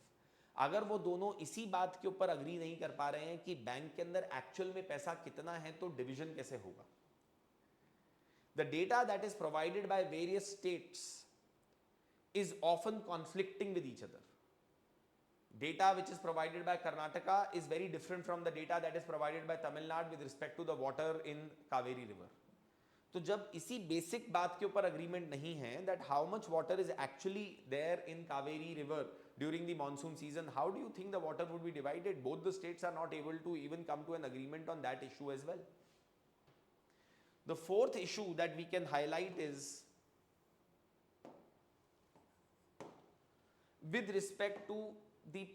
अगर वो दोनों इसी बात के ऊपर agree नहीं कर पा रहे हैं कि बैंक के अंदर एक्चुअल में पैसा कितना है, तो डिवीजन कैसे होगा? The data that is provided by various states is often conflicting with each other. Data which is provided by Karnataka is very different from the data that is provided by Tamil Nadu with respect to the water in Kaveri river. तो जब इसी basic बात के ऊपर agreement नहीं है that how much water is actually there in Kaveri river during the monsoon season, how do you think the water would be divided? Both the states are not able to even come to an agreement on that issue as well. The fourth issue that we can highlight is with respect to the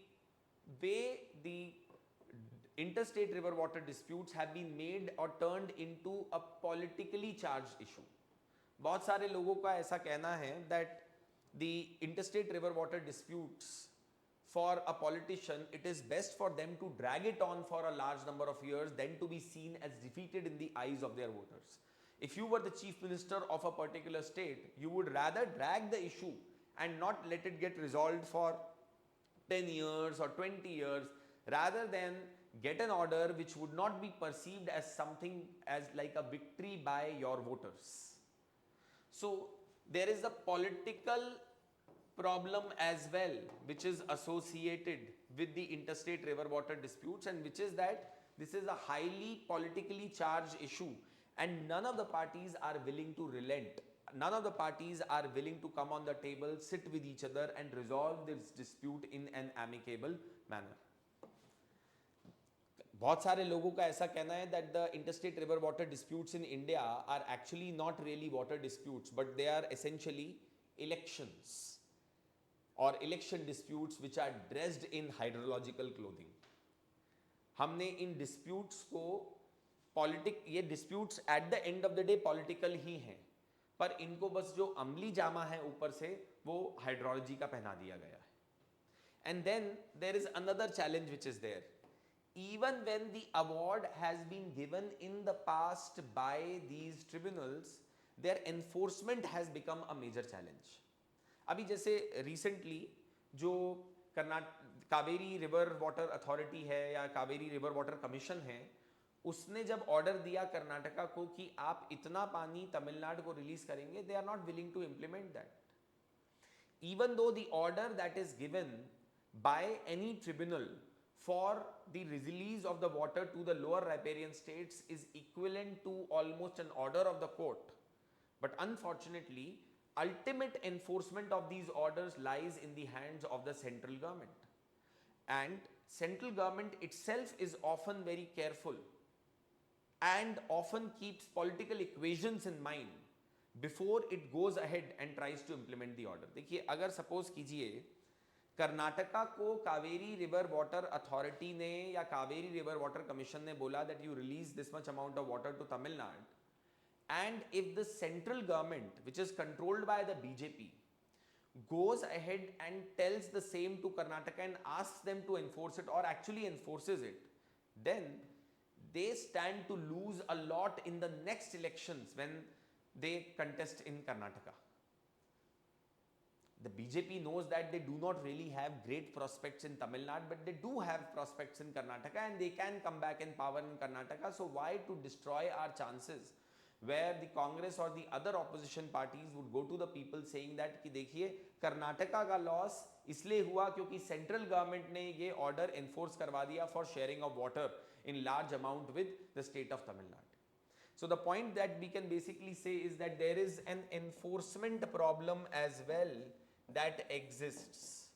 way the interstate river water disputes have been made or turned into a politically charged issue. बहुत सारे लोगों का ऐसा कहना है that the interstate river water disputes, for a politician it is best for them to drag it on for a large number of years than to be seen as defeated in the eyes of their voters. If you were the chief minister of a particular state, you would rather drag the issue and not let it get resolved for 10 years or 20 years rather than get an order which would not be perceived as something as like a victory by your voters. So there is a political problem as well which is associated with the interstate river water disputes, and which is that this is a highly politically charged issue and none of the parties are willing to relent. None of the parties are willing to come on the table, sit with each other and resolve this dispute in an amicable manner. बहुत सारे लोगों का ऐसा कहना है that the interstate river water disputes in India are actually not really water disputes, but they are essentially elections or election disputes which are dressed in hydrological clothing. हमने इन disputes को ये disputes at the end of the day political ही हैं, पर इनको बस जो अमली जामा है ऊपर से वो हाइड्रोलॉजी का पहना दिया गया है. And then there is another challenge which is there. Even when the award has been given in the past by these tribunals, their enforcement has become a major challenge. अभी जैसे recently जो Kaveri river water authority है या Kaveri river water commission है, उसने जब order दिया कर्नाटका को कि आप इतना पानी तमिलनाडु को रिलीज करेंगे, they are not willing to implement that. Even though the order that is given by any tribunal for the release of the water to the lower riparian states is equivalent to almost an order of the court, but unfortunately ultimate enforcement of these orders lies in the hands of the central government, and central government itself is often very careful and often keeps political equations in mind before it goes ahead and tries to implement the order. देखिए, अगर suppose कीजिए कर्नाटका को Kaveri river water authority ने या Kaveri river water commission ने बोला that you release this much amount of water to Tamil Nadu, and if the central government, which is controlled by the BJP, goes ahead and tells the same to Karnataka and asks them to enforce it or actually enforces it, then they stand to lose a lot in the next elections when they contest in Karnataka. The BJP knows that they do not really have great prospects in Tamil Nadu, but they do have prospects in Karnataka and they can come back in power in Karnataka. So why to destroy our chances where the Congress or the other opposition parties would go to the people saying that कि देखिए कर्नाटका का loss इसलिए हुआ क्योंकि central government ने ये order enforce करवा दिया for sharing of water in large amount with the state of Tamil Nadu. So the point that we can basically say is that there is an enforcement problem as well that exists.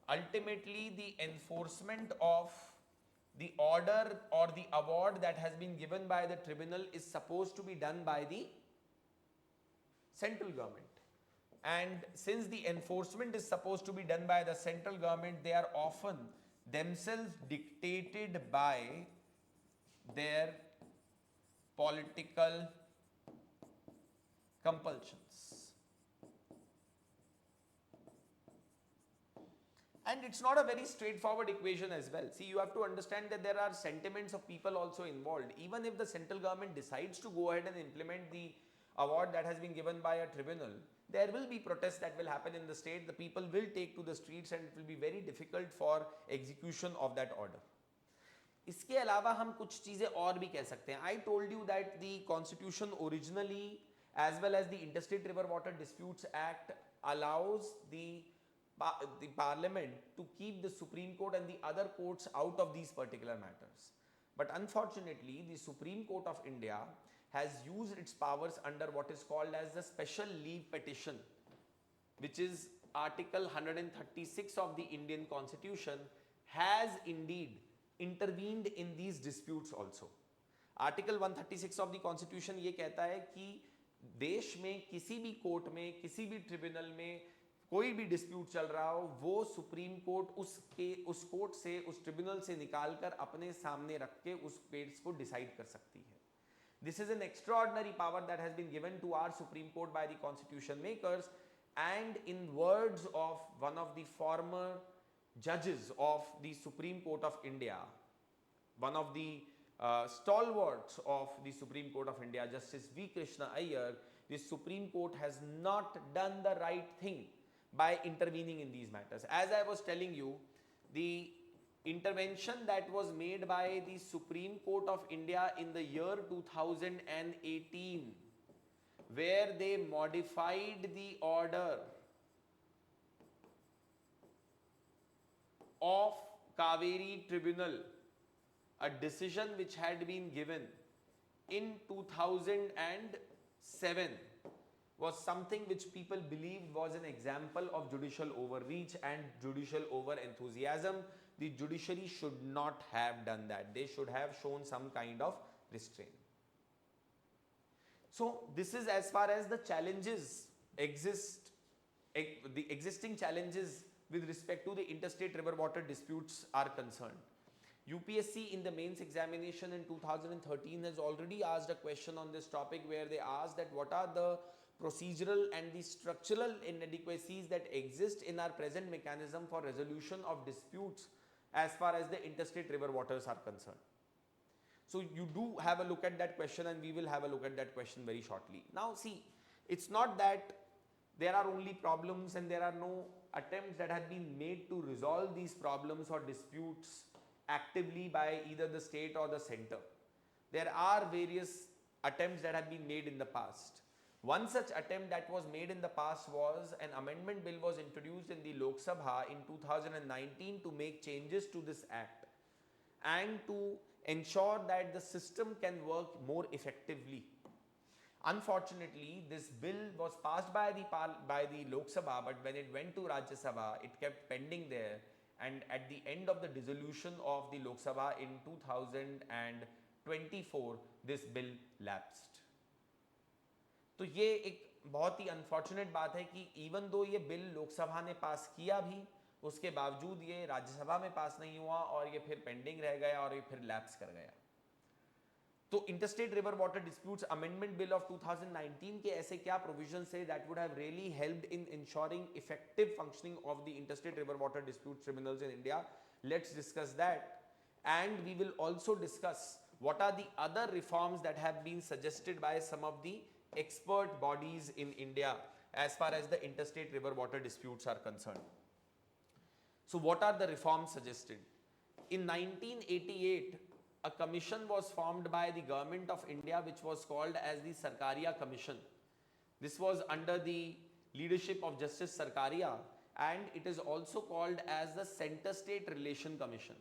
Ultimately, the enforcement of the order or the award that has been given by the tribunal is supposed to be done by the central government. And since the enforcement is supposed to be done by the central government, they are often themselves dictated by their political compulsions. And it's not a very straightforward equation as well. See, you have to understand that there are sentiments of people also involved. Even if the central government decides to go ahead and implement the award that has been given by a tribunal, there will be protests that will happen in the state. The people will take to the streets and it will be very difficult for execution of that order. इसके अलावा हम कुछ चीज़ें और भी कह सकते हैं. I told you that the constitution originally as well as the Interstate River Water Disputes Act allows the parliament to keep the Supreme Court and the other courts out of these particular matters. But unfortunately, the Supreme Court of India has used its powers under what is called as the special leave petition, which is Article 136 of the Indian Constitution, has indeed intervened in these disputes also. Article 136 of the Constitution ये कहता है कि देश में किसी भी court में, किसी भी ट्रिब्यूनल में कोई भी डिस्प्यूट चल रहा हो, वो सुप्रीम कोर्ट उस कोर्ट से, उस ट्रिब्यूनल से निकालकर अपने सामने रख के उस केस को डिसाइड कर सकती है. This is an extraordinary power that has been given to our Supreme Court by the constitution makers, and in words of one of the former judges of the Supreme Court of India, one of the stalwarts of the Supreme Court of India, Justice V. Krishna Iyer, the Supreme Court has not done the right thing by intervening in these matters. As I was telling you, the intervention that was made by the Supreme Court of India in the year 2018, where they modified the order of Kaveri Tribunal, a decision which had been given in 2007, was something which people believed was an example of judicial overreach and judicial over enthusiasm. The judiciary should not have done that. They should have shown some kind of restraint. So this is as far as the challenges exist, the existing challenges with respect to the interstate river water disputes are concerned. UPSC in the mains examination in 2013 has already asked a question on this topic, where they asked that what are the procedural and the structural inadequacies that exist in our present mechanism for resolution of disputes as far as the interstate river waters are concerned. So you do have a look at that question, and we will have a look at that question very shortly. Now see, it's not that there are only problems and there are no attempts that have been made to resolve these problems or disputes actively by either the state or the center. There are various attempts that have been made in the past. One such attempt that was made in the past was an amendment bill was introduced in the Lok Sabha in 2019 to make changes to this act and to ensure that the system can work more effectively. Unfortunately, this bill was passed by the Lok Sabha, but when it went to Rajya Sabha, it kept pending there, and at the end of the dissolution of the Lok Sabha in 2024, this bill lapsed. तो ये एक बहुत ही unfortunate बात है कि even though ये bill Lok Sabha ने पास किया भी, उसके बावजूद ये राज्यसभा में पास नहीं हुआ और ये फिर पेंडिंग रह गया और ये फिर लैप्स कर गया. तो interstate river water disputes amendment bill of 2019 के ऐसे क्या प्रोविजन है that would have really helped in ensuring effective functioning of the interstate river water dispute tribunals in India. Let's discuss that, and we will also discuss what are the other reforms that have been suggested by some of the expert bodies in India as far as the interstate river water disputes are concerned. So what are the reforms suggested? In 1988, a commission was formed by the government of India which was called as the Sarkaria Commission. This was under the leadership of Justice Sarkaria, and it is also called as the Center State Relation Commission.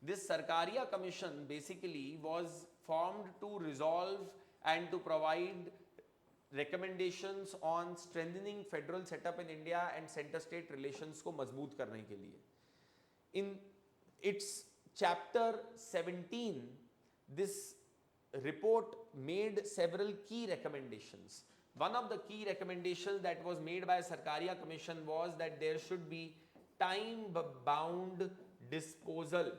This Sarkaria Commission basically was formed to resolve and to provide recommendations on strengthening federal setup in India and center state relations को मजबूत करने के लिए. In its chapter 17, this report made several key recommendations. One of the key recommendations that was made by Sarkaria Commission was that there should be time-bound disposal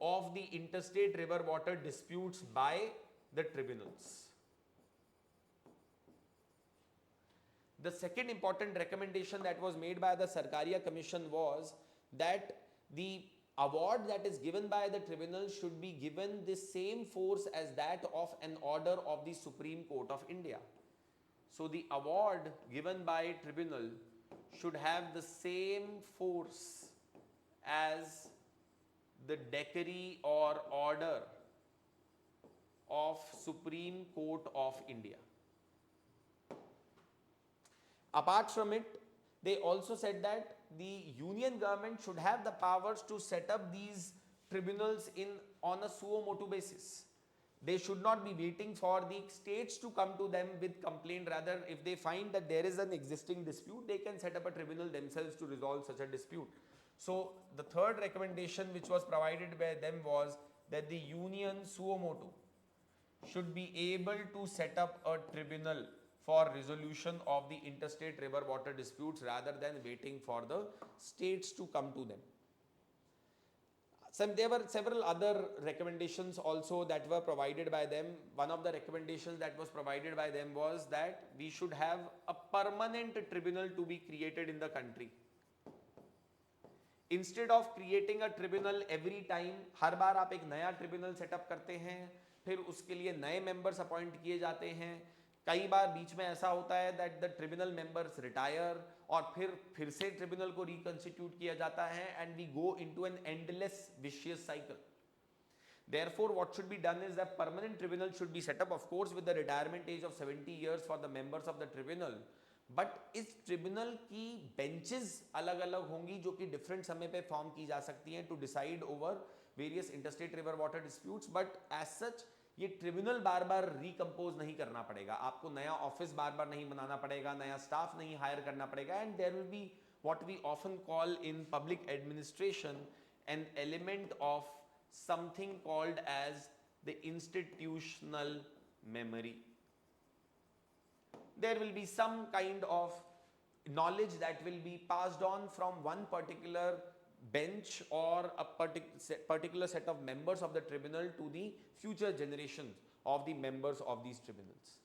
of the interstate river water disputes by the tribunals. The second important recommendation that was made by the Sarkaria Commission was that the award that is given by the tribunal should be given the same force as that of an order of the Supreme Court of India. So the award given by tribunal should have the same force as the decree or order of Supreme Court of India. Apart from it, they also said that the union government should have the powers to set up these tribunals on a suo motu basis. They should not be waiting for the states to come to them with complaint. Rather, if they find that there is an existing dispute, they can set up a tribunal themselves to resolve such a dispute. So the third recommendation which was provided by them was that the union suo motu should be able to set up a tribunal for resolution of the interstate river water disputes rather than waiting for the states to come to them. There were several other recommendations also that were provided by them. One of the recommendations that was provided by them was that we should have a permanent tribunal to be created in the country. Instead of creating a tribunal every time, हर बार आप एक नया tribunal setup करते हैं, फिर उसके लिए नए members appoint किए जाते हैं. कई बार बीच में ऐसा होता है that the tribunal members retire और फिर से ट्रिब्यूनल को रिकंस्टिट्यूट किया जाता है and we go into an endless vicious cycle. Therefore, what should be done is that permanent tribunal should be set up, of course, with the retirement age of 70 years for the members of the tribunal. But इस tribunal की benches अलग अलग होंगी जो कि different समय पे form की जा सकती हैं to decide over various interstate river water disputes. But as such ये ट्रिब्यूनल बार बार रिकम्पोज नहीं करना पड़ेगा, आपको नया ऑफिस बार बार नहीं बनाना पड़ेगा, नया स्टाफ नहीं हायर करना पड़ेगा. And there will be what we often call in public administration an element of something called as the institutional memory. There will be some kind of knowledge that will be passed on from one particular bench or a particular set of members of the tribunal to the future generation of the members of these tribunals.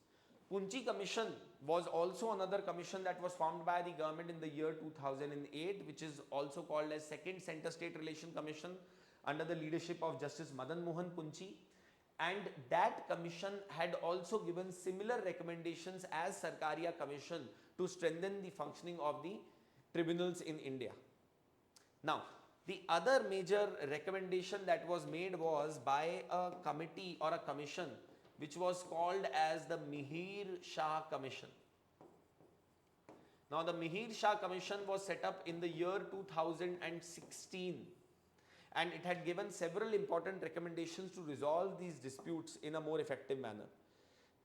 Punchi Commission was also another commission that was formed by the government in the year 2008, which is also called as Second Center State Relation Commission under the leadership of Justice Madan Mohan Punchi, and that commission had also given similar recommendations as Sarkaria Commission to strengthen the functioning of the tribunals in India. Now, the other major recommendation that was made was by a committee or a commission which was called as the Mihir Shah Commission. Now, the Mihir Shah Commission was set up in the year 2016. And it had given several important recommendations to resolve these disputes in a more effective manner.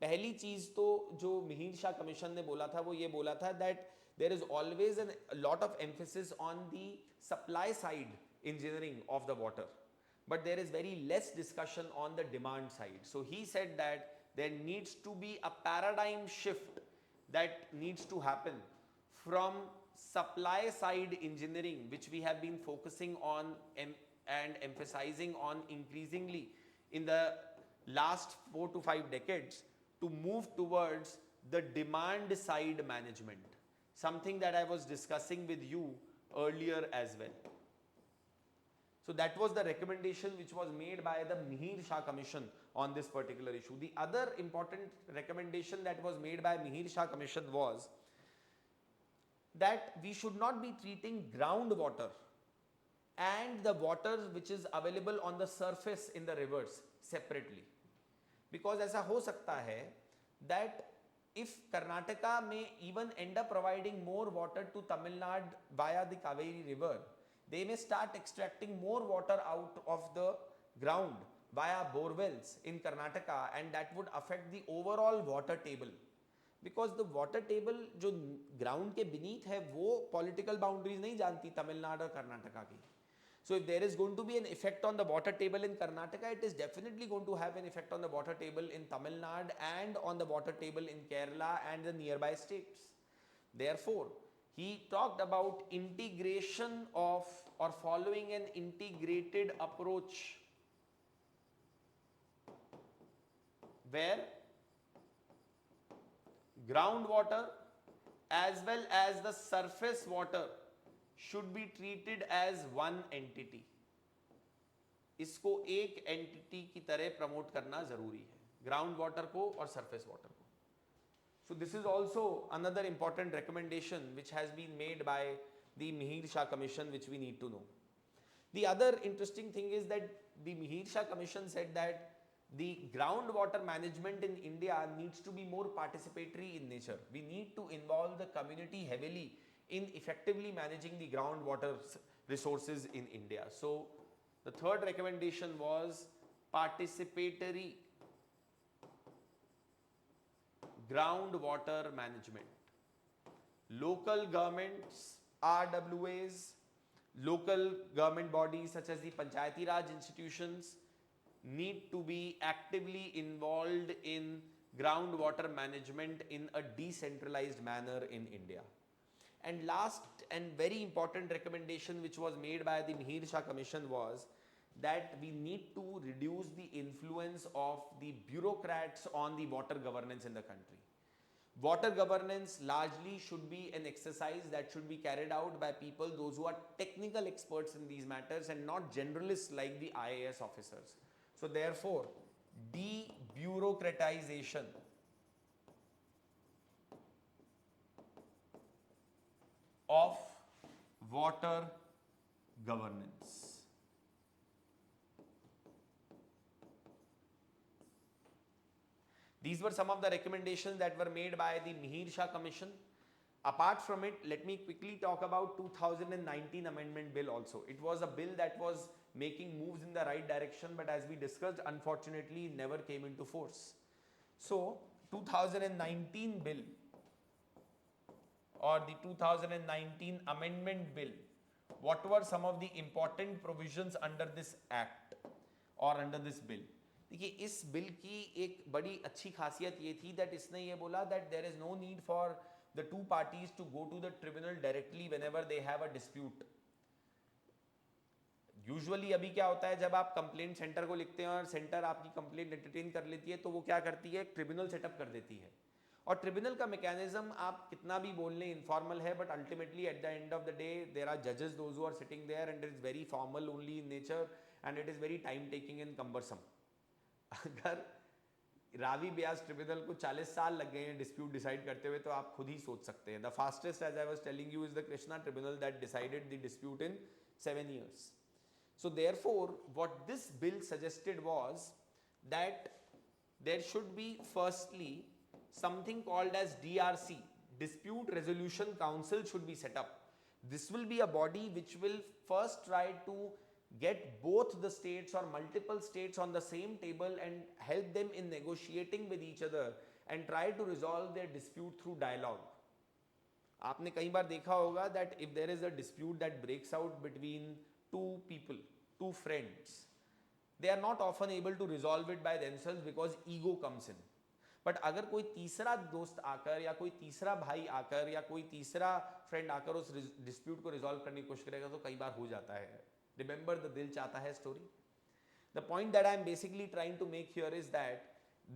पहली चीज तो जो Mihir Shah commission ने बोला था वो ये बोला था that there is always a lot of emphasis on the supply side engineering of the water, but there is very less discussion on the demand side. So he said that there needs to be a paradigm shift that needs to happen from supply side engineering, which we have been focusing on and emphasizing on increasingly in the last 4 to 5 decades, to move towards the demand side management, something that I was discussing with you earlier as well. So that was the recommendation which was made by the Mihir Shah Commission on this particular issue. The other important recommendation that was made by Mihir Shah Commission was that we should not be treating groundwater and the water which is available on the surface in the rivers separately, because ऐसा हो सकता है that if Karnataka may even end up providing more water to Tamil Nadu via the Kaveri river, they may start extracting more water out of the ground via borewells in Karnataka, and that would affect the overall water table, because the water table जो ground के beneath है वो political boundaries नहीं जानती तमिलनाडु और कर्नाटका की. So if there is going to be an effect on the water table in Karnataka, it is definitely going to have an effect on the water table in Tamil Nadu and on the water table in Kerala and the nearby states. Therefore, he talked about integration of or following an integrated approach where groundwater as well as the surface water should be treated as one entity. इसको एक entity की तरह promote करना जरूरी है, ground water को और surface water को. So this is also another important recommendation which has been made by the Mihir Shah Commission, which we need to know. The other interesting thing is that the Mihir Shah Commission said that the groundwater management in India needs to be more participatory in nature. We need to involve the community heavily in effectively managing the groundwater resources in India. So the third recommendation was participatory groundwater management. Local governments, RWAs, local government bodies such as the Panchayati Raj institutions need to be actively involved in groundwater management in a decentralized manner in India. And last and very important recommendation which was made by the Mihir Shah Commission was that we need to reduce the influence of the bureaucrats on the water governance in the country. Water governance largely should be an exercise that should be carried out by people, those who are technical experts in these matters and not generalists like the IAS officers. So therefore, de-bureaucratization of water governance. These were some of the recommendations that were made by the Mihir Shah Commission. Apart from it, let me quickly talk about 2019 Amendment Bill also. It was a bill that was making moves in the right direction, but as we discussed, unfortunately, never came into force. So, 2019 bill or the 2019 Amendment Bill, what were some of the important provisions under this act or under this bill? देखिए इस bill की एक बड़ी अच्छी खासियत ये थी that इसने ये बोला that there is no need for the two parties to go to the tribunal directly whenever they have a dispute. Usually अभी क्या होता है, जब आप कंप्लेंट सेंटर को लिखते हैं और सेंटर आपकी कंप्लेंट एंटरटेन कर लेती है तो वो क्या करती है, ट्रिब्यूनल सेटअप कर देती है. और ट्रिब्यूनल का मैकेनिज्म आप कितना भी बोल लें इनफॉर्मल है, but ultimately at the end of the day there are जजेस those who are sitting there and it is very formal only in nature and it is very time taking and cumbersome. अगर Ravi Beas tribunal को 40 साल लग गए हैं dispute decide करते हुए तो आप खुद ही सोच सकते हैं. The fastest, as I was telling you, is the Krishna tribunal that decided the dispute in 7 years. So therefore, what this bill suggested was that there should be firstly something called as DRC, Dispute Resolution Council, should be set up. This will be a body which will first try to get both the states or multiple states on the same table and help them in negotiating with each other and try to resolve their dispute through dialogue. आपने कई बार देखा होगा that if there is a dispute that breaks out between two people, two friends, they are not often able to resolve it by themselves because ego comes in. But अगर कोई तीसरा दोस्त आकर या कोई तीसरा भाई आकर या कोई तीसरा फ्रेंड आकर उस डिस्प्यूट को रिजॉल्व करने की कोशिश करेगा तो कई बार हो जाता है. Remember the Dil Chahta Hai story. The point that I am basically trying to make here is that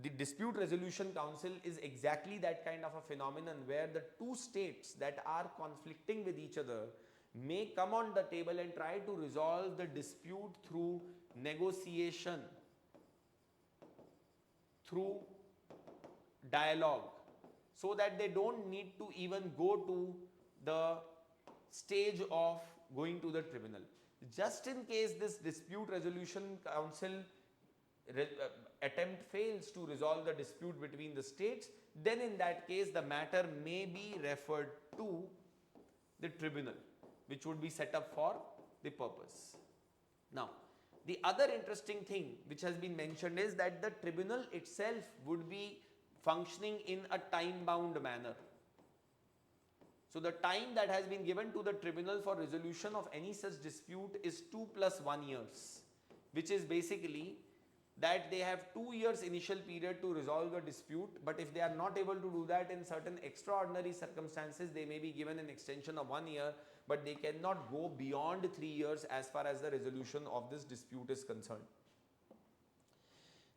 the dispute resolution council is exactly that kind of a phenomenon where the two states that are conflicting with each other may come on the table and try to resolve the dispute through negotiation, through dialogue, so that they don't need to even go to the stage of going to the tribunal. Just in case this dispute resolution council attempt fails to resolve the dispute between the states, then in that case the matter may be referred to the tribunal, which would be set up for the purpose. Now, the other interesting thing which has been mentioned is that the tribunal itself would be functioning in a time-bound manner. So the time that has been given to the tribunal for resolution of any such dispute is 2 + 1 years, which is basically that they have 2 years initial period to resolve the dispute, but if they are not able to do that in certain extraordinary circumstances, they may be given an extension of 1 year, but they cannot go beyond 3 years as far as the resolution of this dispute is concerned.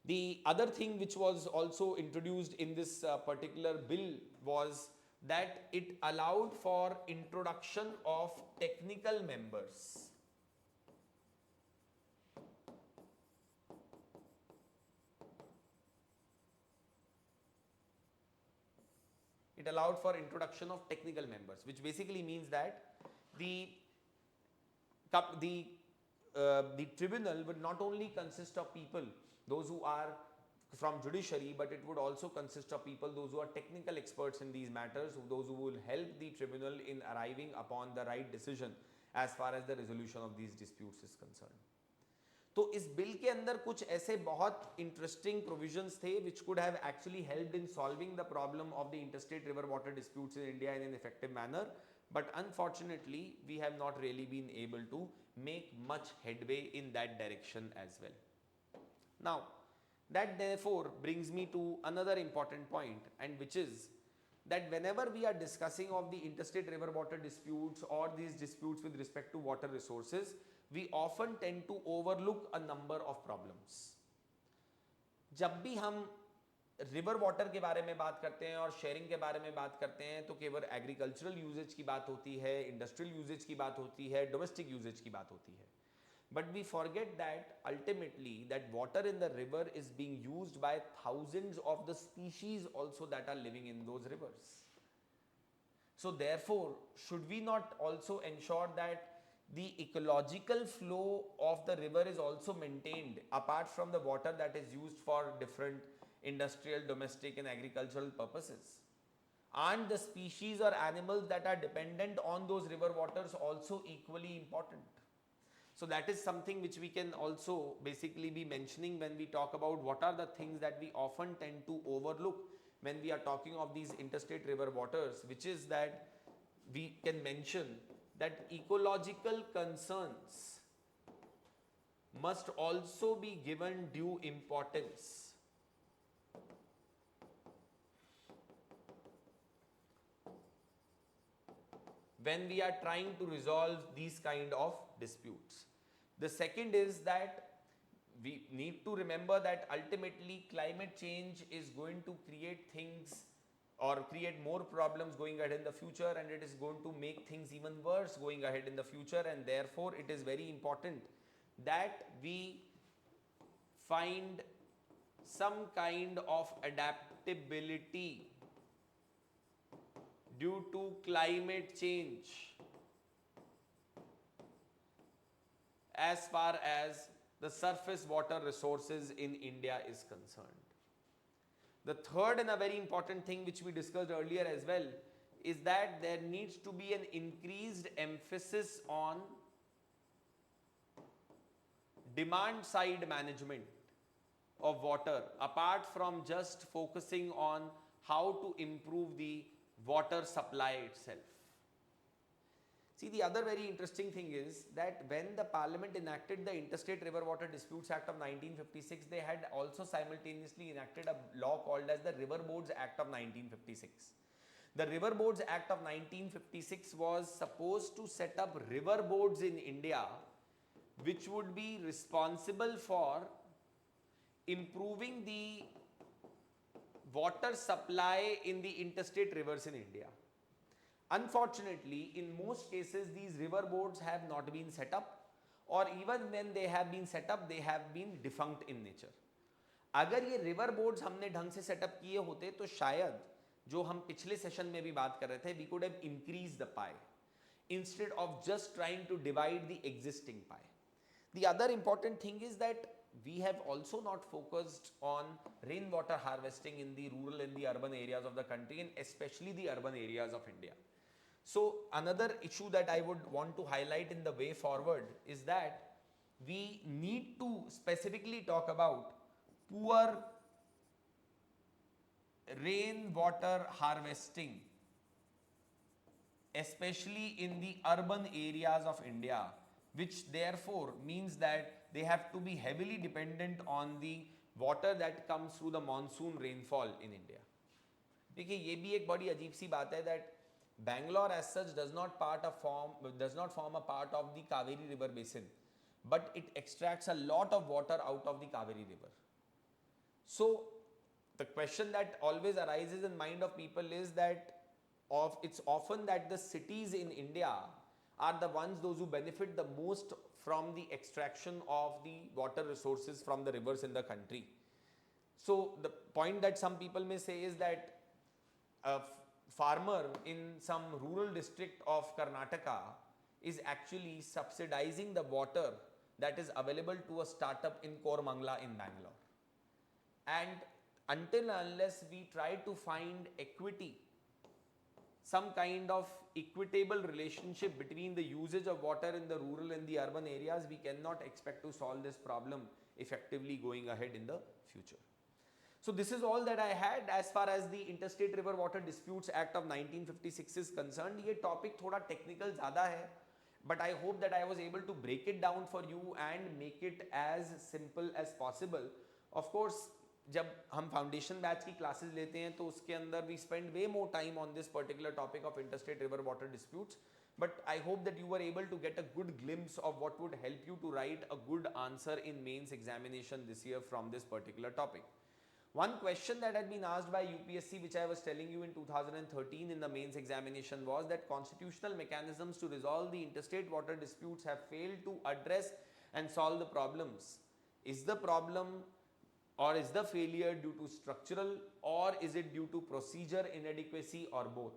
The other thing which was also introduced in this particular bill was that it allowed for introduction of technical members. It allowed for introduction of technical members, which basically means that the the tribunal would not only consist of people, those who are from judiciary, but it would also consist of people, those who are technical experts in these matters, those who will help the tribunal in arriving upon the right decision as far as the resolution of these disputes is concerned. तो इस bill के अंदर कुछ ऐसे बहुत interesting provisions थे which could have actually helped in solving the problem of the interstate river water disputes in India in an effective manner, but unfortunately we have not really been able to make much headway in that direction as well. Now that therefore brings me to another important point, and which is that whenever we are discussing of the interstate river water disputes or these disputes with respect to water resources, we often tend to overlook a number of problems. जब भी हम river water के बारे में बात करते हैं और शेयरिंग के बारे में बात करते हैं तो केवल एग्रीकल्चरल यूजेज की बात होती है, इंडस्ट्रियल यूजेज की बात होती है, डोमेस्टिक यूजेज की बात होती है. But we forget that ultimately that water in the river is being used by thousands of the species also that are living in those rivers. So therefore, should we not also ensure that the ecological flow of the river is also maintained apart from the water that is used for different industrial, domestic and agricultural purposes? Aren't the species or animals that are dependent on those river waters also equally important? So that is something which we can also basically be mentioning when we talk about what are the things that we often tend to overlook when we are talking of these interstate river waters, which is that we can mention that ecological concerns must also be given due importance. When we are trying to resolve these kind of disputes. The second is that we need to remember that ultimately climate change is going to create things or create more problems going ahead in the future, and it is going to make things even worse going ahead in the future, and therefore it is very important that we find some kind of adaptability due to climate change as far as the surface water resources in India is concerned. The third and a very important thing which we discussed earlier as well is that there needs to be an increased emphasis on demand side management of water apart from just focusing on how to improve the water supply itself. See, the other very interesting thing is that when the Parliament enacted the Interstate River Water Disputes Act of 1956, they had also simultaneously enacted a law called as the River Boards Act of 1956. The River Boards Act of 1956 was supposed to set up river boards in India which would be responsible for improving the water supply in the interstate rivers in India. Unfortunately, in most cases, these river boards have not been set up, or even when they have been set up, they have been defunct in nature. अगर ये river boards हमने ढंग से set up किए होते तो शायद जो हम पिछले सेशन में भी बात कर रहे थे, we could have increased the pie instead of just trying to divide the existing pie. The other important thing is that we have also not focused on rainwater harvesting in the rural and the urban areas of the country, and especially the urban areas of India. So another issue that I would want to highlight in the way forward is that we need to specifically talk about poor rainwater harvesting, especially in the urban areas of India, which therefore means that they have to be heavily dependent on the water that comes through the monsoon rainfall in India. देखिए ये भी एक बड़ी अजीब सी बात है that Bangalore as such does not form a part of the Kaveri river basin, but it extracts a lot of water out of the Kaveri river. So the question that always arises in mind of people is that it's often that the cities in India are the ones those who benefit the most from the extraction of the water resources from the rivers in the country. So the point that some people may say is that a farmer in some rural district of Karnataka is actually subsidizing the water that is available to a startup in Koramangala in Bangalore. And until unless we try to find equity, some kind of equitable relationship between the usage of water in the rural and the urban areas, we cannot expect to solve this problem effectively going ahead in the future. So this is all that I had as far as the Interstate River Water Disputes Act of 1956 is concerned. ये topic थोड़ा technical ज़्यादा है, but I hope that I was able to break it down for you and make it as simple as possible. Of course, जब हम foundation batch की classes लेते हैं तो उसके अंदर we spend way more time on this particular topic of interstate river water disputes, but I hope that you were able to get a good glimpse of what would help you to write a good answer in mains examination this year from this particular topic. One question that had been asked by UPSC, which I was telling you in 2013 in the mains examination, was that constitutional mechanisms to resolve the interstate water disputes have failed to address and solve the problems. Is the problem or is the failure due to structural, or is it due to procedure inadequacy, or both?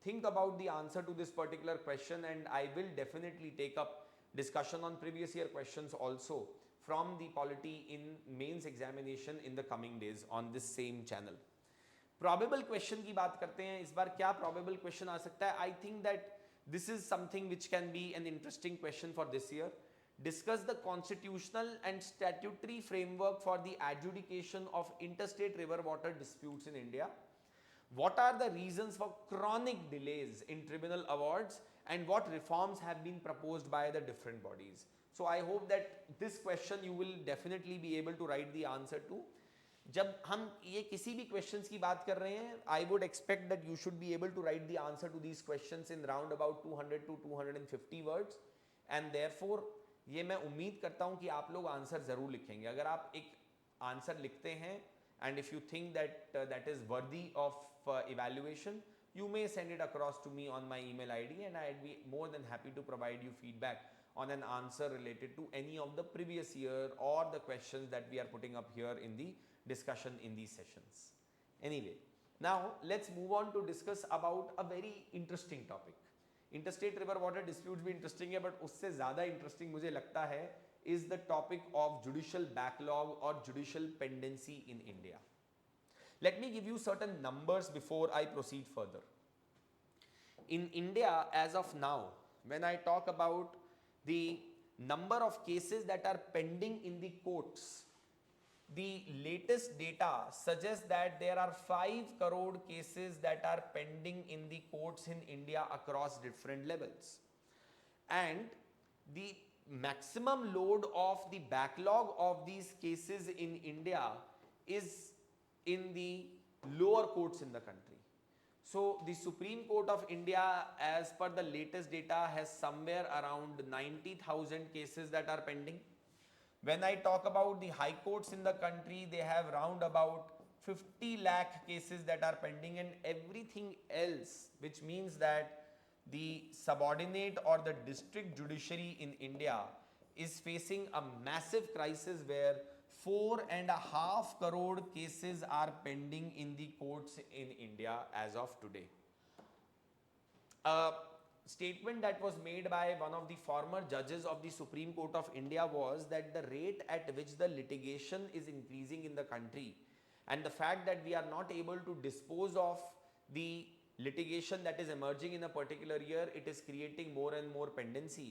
Think about the answer to this particular question, and I will definitely take up discussion on previous year questions also from the polity in mains examination in the coming days on this same channel. Probable question की बात करते हैं. इस बार क्या probable question आ सकता है? I think that this is something which can be an interesting question for this year. Discuss the constitutional and statutory framework for the adjudication of interstate river water disputes in India. What are the reasons for chronic delays in tribunal awards, and what reforms have been proposed by the different bodies? So I hope that this question you will definitely be able to write the answer to. जब हम ये किसी भी questions की बात कर रहे हैं, I would expect that you should be able to write the answer to these questions in round about 200 to 250 words, and therefore ये मैं उम्मीद करता हूँ कि आप लोग आंसर ज़रूर लिखेंगे. अगर आप एक आंसर लिखते हैं and if you think that that is worthy of evaluation, you may send it across to me on my email ID, and I'd be more than happy to provide you feedback on an answer related to any of the previous year or the questions that we are putting up here in the discussion in these sessions. Anyway, now let's move on to discuss about a very interesting topic. Interstate river water disputes भी interesting है, but उससे ज़्यादा interesting मुझे लगता है is the topic of judicial backlog और judicial pendency in India. Let me give you certain numbers before I proceed further. In India as of now, when I talk about the number of cases that are pending in the courts, the latest data suggests that there are 5 crore cases that are pending in the courts in India across different levels, and the maximum load of the backlog of these cases in India is in the lower courts in the country. So the Supreme Court of India, as per the latest data, has somewhere around 90,000 cases that are pending. When I talk about the high courts in the country, they have round about 50 lakh cases that are pending, and everything else, which means that the subordinate or the district judiciary in India is facing a massive crisis where 4.5 crore cases are pending in the courts in India as of today. Statement that was made by one of the former judges of the Supreme Court of India was that the rate at which the litigation is increasing in the country, and the fact that we are not able to dispose of the litigation that is emerging in a particular year, it is creating more and more pendency.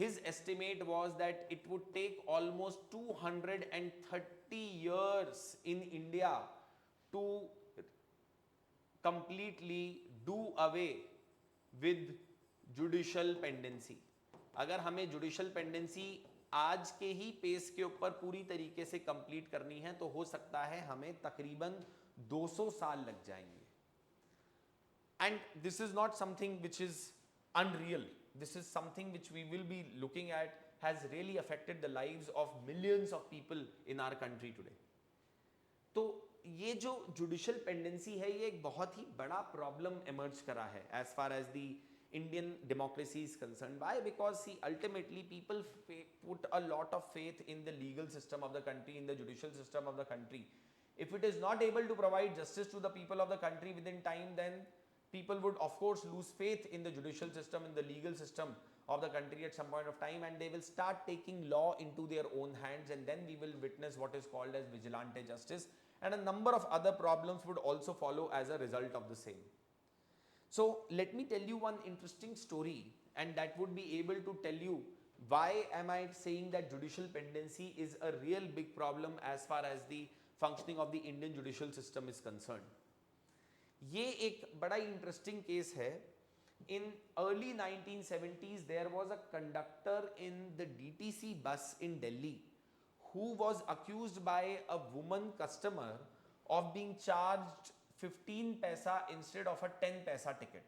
His estimate was that it would take almost 230 years in India to completely do away with judicial pendency. अगर हमें judicial pendency आज के ही pace के ऊपर पूरी तरीके से complete करनी है तो हो सकता है हमें तकरीबन 200 साल लग जाएंगे. And this is not something which is unreal. This is something which we will be looking at has really affected the lives of millions of people in our country today. तो ये जो जुडिशियल पेंडेंसी है ये एक बहुत ही बड़ा problem emerge करा है as far as the Indian democracy is concerned. Why? Because see, ultimately people put a lot of faith in the legal system of the country, in the judicial system of the country. If it is not able to provide justice to the people of the country within time, then people would of course lose faith in the judicial system, in the legal system of the country at some point of time, and they will start taking law into their own hands, and then we will witness what is called as vigilante justice, and a number of other problems would also follow as a result of the same. So let me tell you one interesting story, and that would be able to tell you why am I saying that judicial pendency is a real big problem as far as the functioning of the Indian judicial system is concerned. ये एक बड़ा interesting case है. In early 1970s, there was a conductor in the DTC bus in Delhi who was accused by a woman customer of being charged 15 पैसा instead of a 10 पैसा ticket.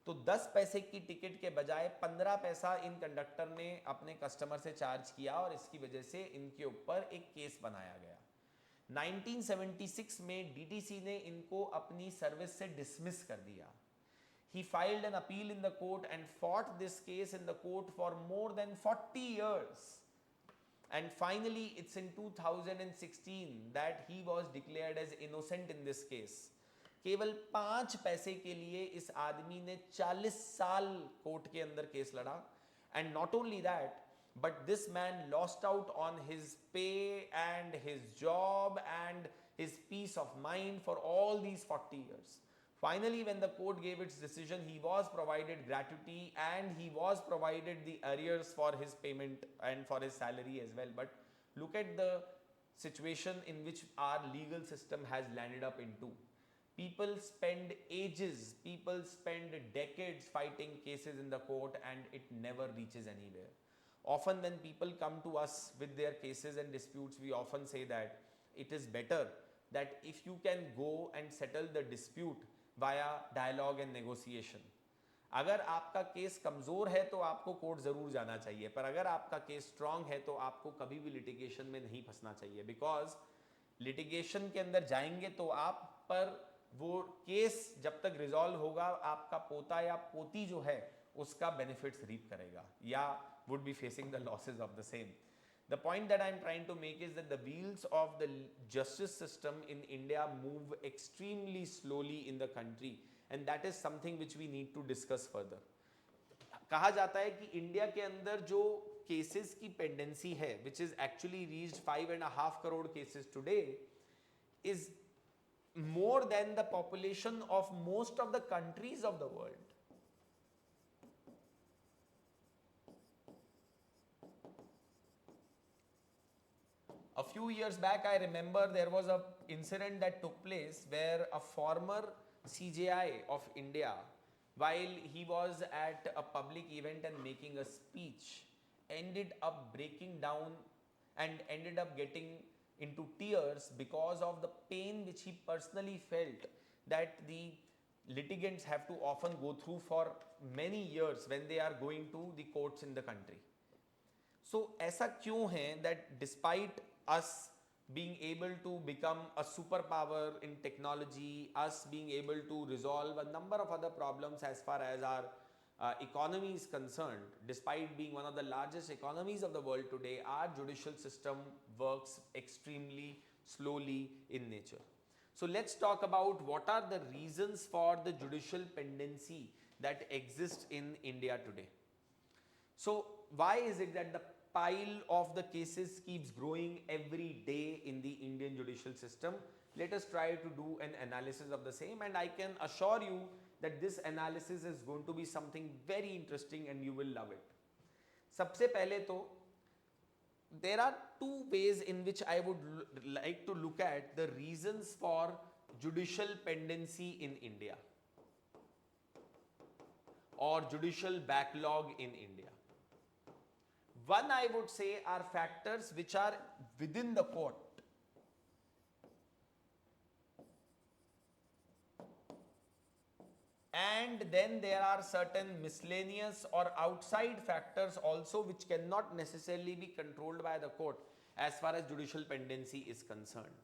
तो 10 पैसे की ticket के बजाय 15 पैसा इन कंडक्टर ने अपने कस्टमर से चार्ज किया, और इसकी वजह से इनके ऊपर एक केस बनाया गया. 1976 में DTC ने इनको अपनी सर्विस से डिसमिस कर दिया. He filed an appeal in the court and fought this case in the court for more than 40 years. And finally, it's in 2016 that he was declared as innocent in this case. केवल 5 पैसे के लिए इस आदमी ने 40 साल court के अंदर केस लड़ा. And not only that, but this man lost out on his pay and his job and his peace of mind for all these 40 years. Finally, when the court gave its decision, he was provided gratuity and he was provided the arrears for his payment and for his salary as well. But look at the situation in which our legal system has landed up into. People spend ages, people spend decades fighting cases in the court, and it never reaches anywhere. Often when people come to us with their cases and disputes, we often say that it is better that if you can go and settle the dispute via dialogue and negotiation. अगर आपका case कमज़ोर है तो आपको court ज़रूर जाना चाहिए, पर अगर आपका केस स्ट्रांग है तो आपको कभी भी लिटिगेशन में नहीं फंसना चाहिए. बिकॉज लिटिगेशन के अंदर जाएंगे तो आप पर वो केस जब तक रिजॉल्व होगा, आपका पोता या पोती जो है उसका बेनिफिट्स रीप करेगा या would be facing the losses of the same. The point that I am trying to make is that the wheels of the justice system in India move extremely slowly in the country, and that is something which we need to discuss further. कहा जाता है कि India के अंदर जो cases की pendency है, which is actually reached 5.5 crore cases today, is more than the population of most of the countries of the world. A few years back, I remember there was an incident that took place where a former CJI of India, while he was at a public event and making a speech, ended up breaking down and ended up getting into tears because of the pain which he personally felt that the litigants have to often go through for many years when they are going to the courts in the country. So ऐसा क्यों है that despite us being able to become a superpower in technology, us being able to resolve a number of other problems as far as our economy is concerned, despite being one of the largest economies of the world today, our judicial system works extremely slowly in nature. So let's talk about what are the reasons for the judicial pendency that exists in India today. So why is it that the pile of the cases keeps growing every day in the Indian judicial system? Let us try to do an analysis of the same, and I can assure you that this analysis is going to be something very interesting and you will love it. सबसे पहले तो there are two ways in which I would like to look at the reasons for judicial pendency in India or judicial backlog in India. One, I would say, are factors which are within the court. And then there are certain miscellaneous or outside factors also which cannot necessarily be controlled by the court as far as judicial pendency is concerned.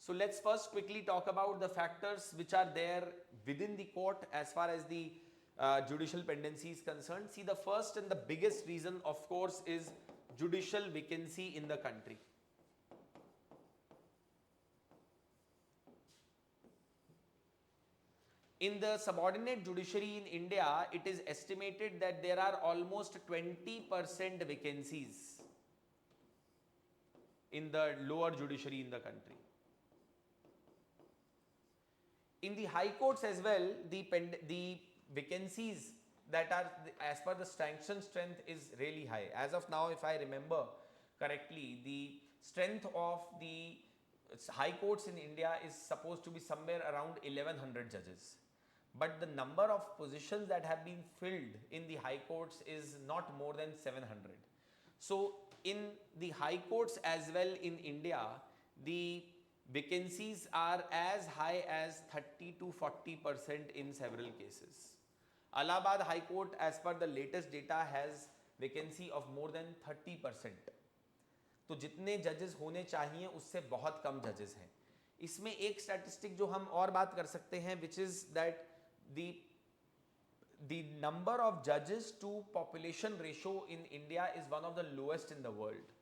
So let's first quickly talk about the factors which are there within the court as far as the judicial pendency is concerned. See, the first and the biggest reason, of course, is judicial vacancy in the country. In the subordinate judiciary in India, it is estimated that there are almost 20% vacancies in the lower judiciary in the country. In the high courts as well, the vacancies that are as per the sanction strength is really high. As of now, if I remember correctly, the strength of the high courts in India is supposed to be somewhere around 1100 judges. But the number of positions that have been filled in the high courts is not more than 700. So in the high courts as well in India, the vacancies are as high as 30 to 40% in several cases. Allahabad High Court, as per the latest data, has vacancy of more than 30%. तो जितने जजेस होने चाहिए उससे बहुत कम जजेस हैं. इसमें एक स्टैटिस्टिक जो हम और बात कर सकते हैं, which is that the number of judges to population ratio in India is one of the lowest in the world.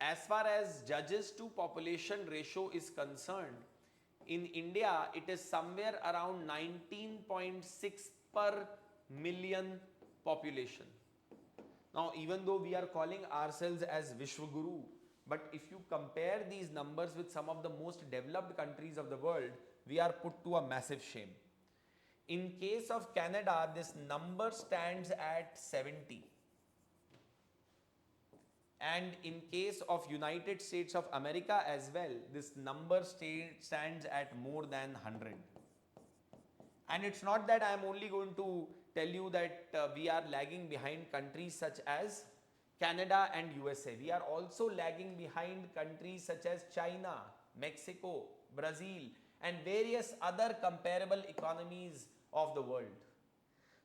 As far as judges to population ratio is concerned, in India it is somewhere around 19.6 per million population. Now, even though we are calling ourselves as Vishwaguru, but if you compare these numbers with some of the most developed countries of the world, we are put to a massive shame. In case of Canada, this number stands at 70. And in case of United States of America as well, this number stands at more than 100. And it's not that I am only going to tell you that we are lagging behind countries such as Canada and USA. We are also lagging behind countries such as China, Mexico, Brazil, and various other comparable economies of the world.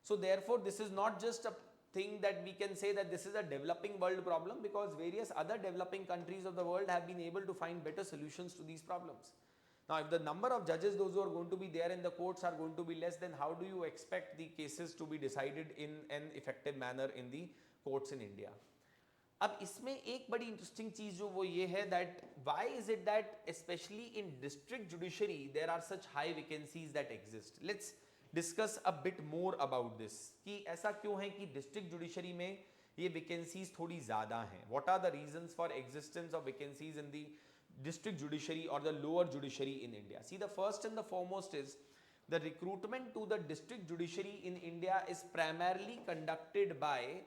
So therefore, this is not just a thing that we can say that this is a developing world problem, because various other developing countries of the world have been able to find better solutions to these problems. Now, if the number of judges, those who are going to be there in the courts, are going to be less, then how do you expect the cases to be decided in an effective manner in the courts in India? अब इसमें एक बड़ी interesting चीज जो वो ये है that why is it that especially in district judiciary there are such high vacancies that exist? Let's discuss a bit more about this कि ऐसा क्यों है कि district judiciary में ये vacancies थोड़ी ज़्यादा हैं. What are the reasons for existence of vacancies in the district judiciary or the lower judiciary in India? See, the first and the foremost is the recruitment to the district judiciary in India is primarily conducted by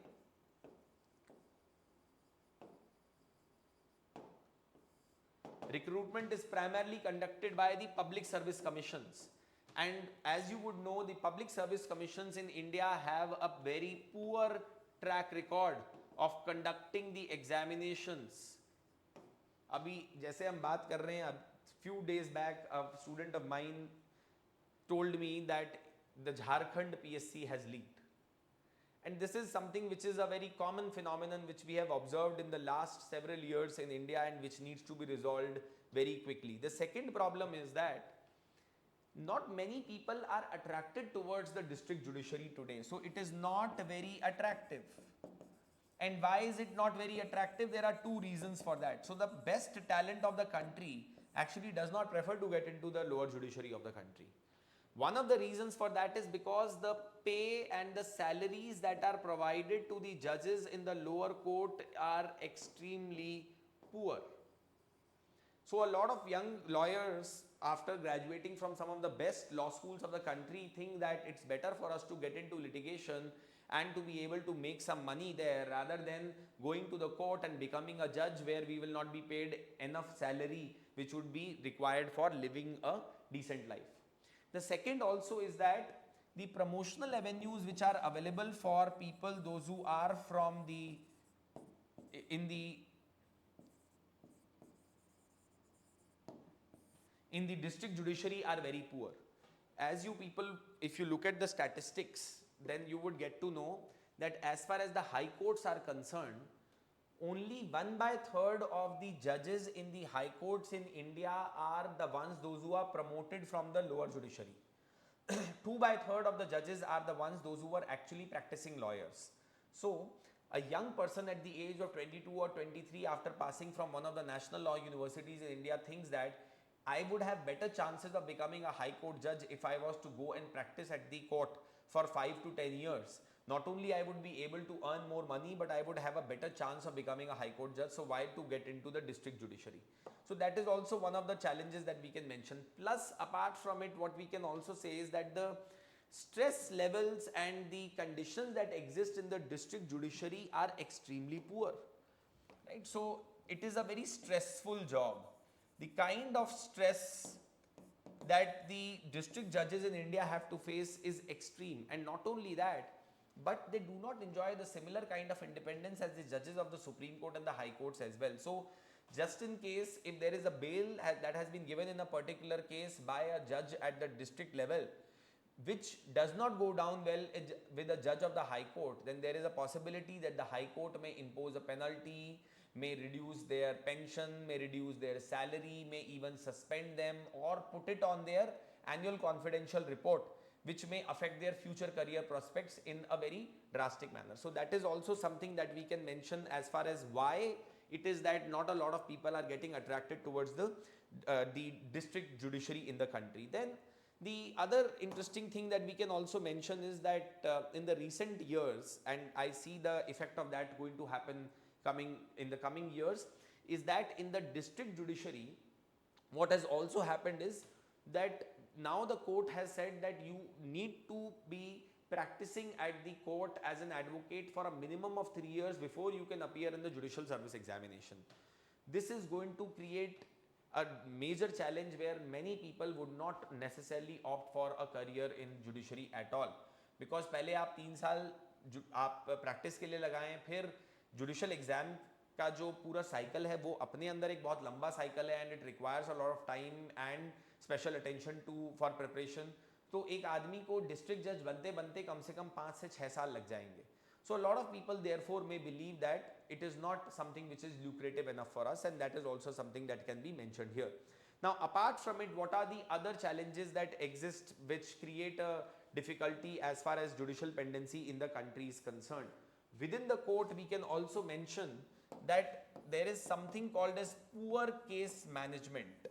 the public service commissions. And as you would know, the public service commissions in India have a very poor track record of conducting the examinations. अभी जैसे हम बात कर रहे हैं, few days back a student of mine told me that the Jharkhand PSC has leaked. And this is something which is a very common phenomenon which we have observed in the last several years in India and which needs to be resolved very quickly. The second problem is that not many people are attracted towards the district judiciary today. So it is not very attractive. And why is it not very attractive? There are two reasons for that. So the best talent of the country actually does not prefer to get into the lower judiciary of the country. One of the reasons for that is because the pay and the salaries that are provided to the judges in the lower court are extremely poor. So a lot of young lawyers, after graduating from some of the best law schools of the country, think that it's better for us to get into litigation and to be able to make some money there rather than going to the court and becoming a judge where we will not be paid enough salary which would be required for living a decent life. The second also is that the promotional avenues which are available for people, those who are from in the district judiciary are very poor. As you people, if you look at the statistics, then you would get to know that as far as the high courts are concerned, only 1/3 of the judges in the high courts in India are the ones those who are promoted from the lower judiciary. 2/3 of the judges are the ones those who are actually practicing lawyers. So a young person at the age of 22 or 23 after passing from one of the national law universities in India thinks that I would have better chances of becoming a high court judge if I was to go and practice at the court for 5 to 10 years. Not only I would be able to earn more money, but I would have a better chance of becoming a high court judge. So why to get into the district judiciary? So that is also one of the challenges that we can mention. Plus, apart from it, what we can also say is that the stress levels and the conditions that exist in the district judiciary are extremely poor, right? So it is a very stressful job. The kind of stress that the district judges in India have to face is extreme, and not only that, but they do not enjoy the similar kind of independence as the judges of the Supreme Court and the High Courts as well. So just in case if there is a bail that has been given in a particular case by a judge at the district level, which does not go down well with a judge of the High Court, then there is a possibility that the High Court may impose a penalty, may reduce their pension, may reduce their salary, may even suspend them or put it on their annual confidential report, which may affect their future career prospects in a very drastic manner. So that is also something that we can mention as far as why it is that not a lot of people are getting attracted towards the district judiciary in the country. Then the other interesting thing that we can also mention is that in the recent years, and I see the effect of that going to happen in the coming years, is that in the district judiciary, what has also happened is that now the court has said that you need to be practicing at the court as an advocate for a minimum of 3 years before you can appear in the judicial service examination. This is going to create a major challenge where many people would not necessarily opt for a career in judiciary at all, because पहले आप 3 साल आप practice के लिए लगाएं, फिर judicial exam का जो पूरा साइकिल है वो अपने अंदर एक बहुत लंबा साइकिल है and it requires a lot of time and special attention for preparation. तो एक आदमी को डिस्ट्रिक्ट जज बनते बनते कम से कम 5 से 6 साल लग जाएंगे. So a lot of people therefore may believe that it is not something which is lucrative enough for us, and that is also something that can be mentioned here. Now apart from it, what are the other challenges that exist which create a difficulty as far as judicial pendency in the country is concerned? Within the court, we can also mention that there is something called as poor case management,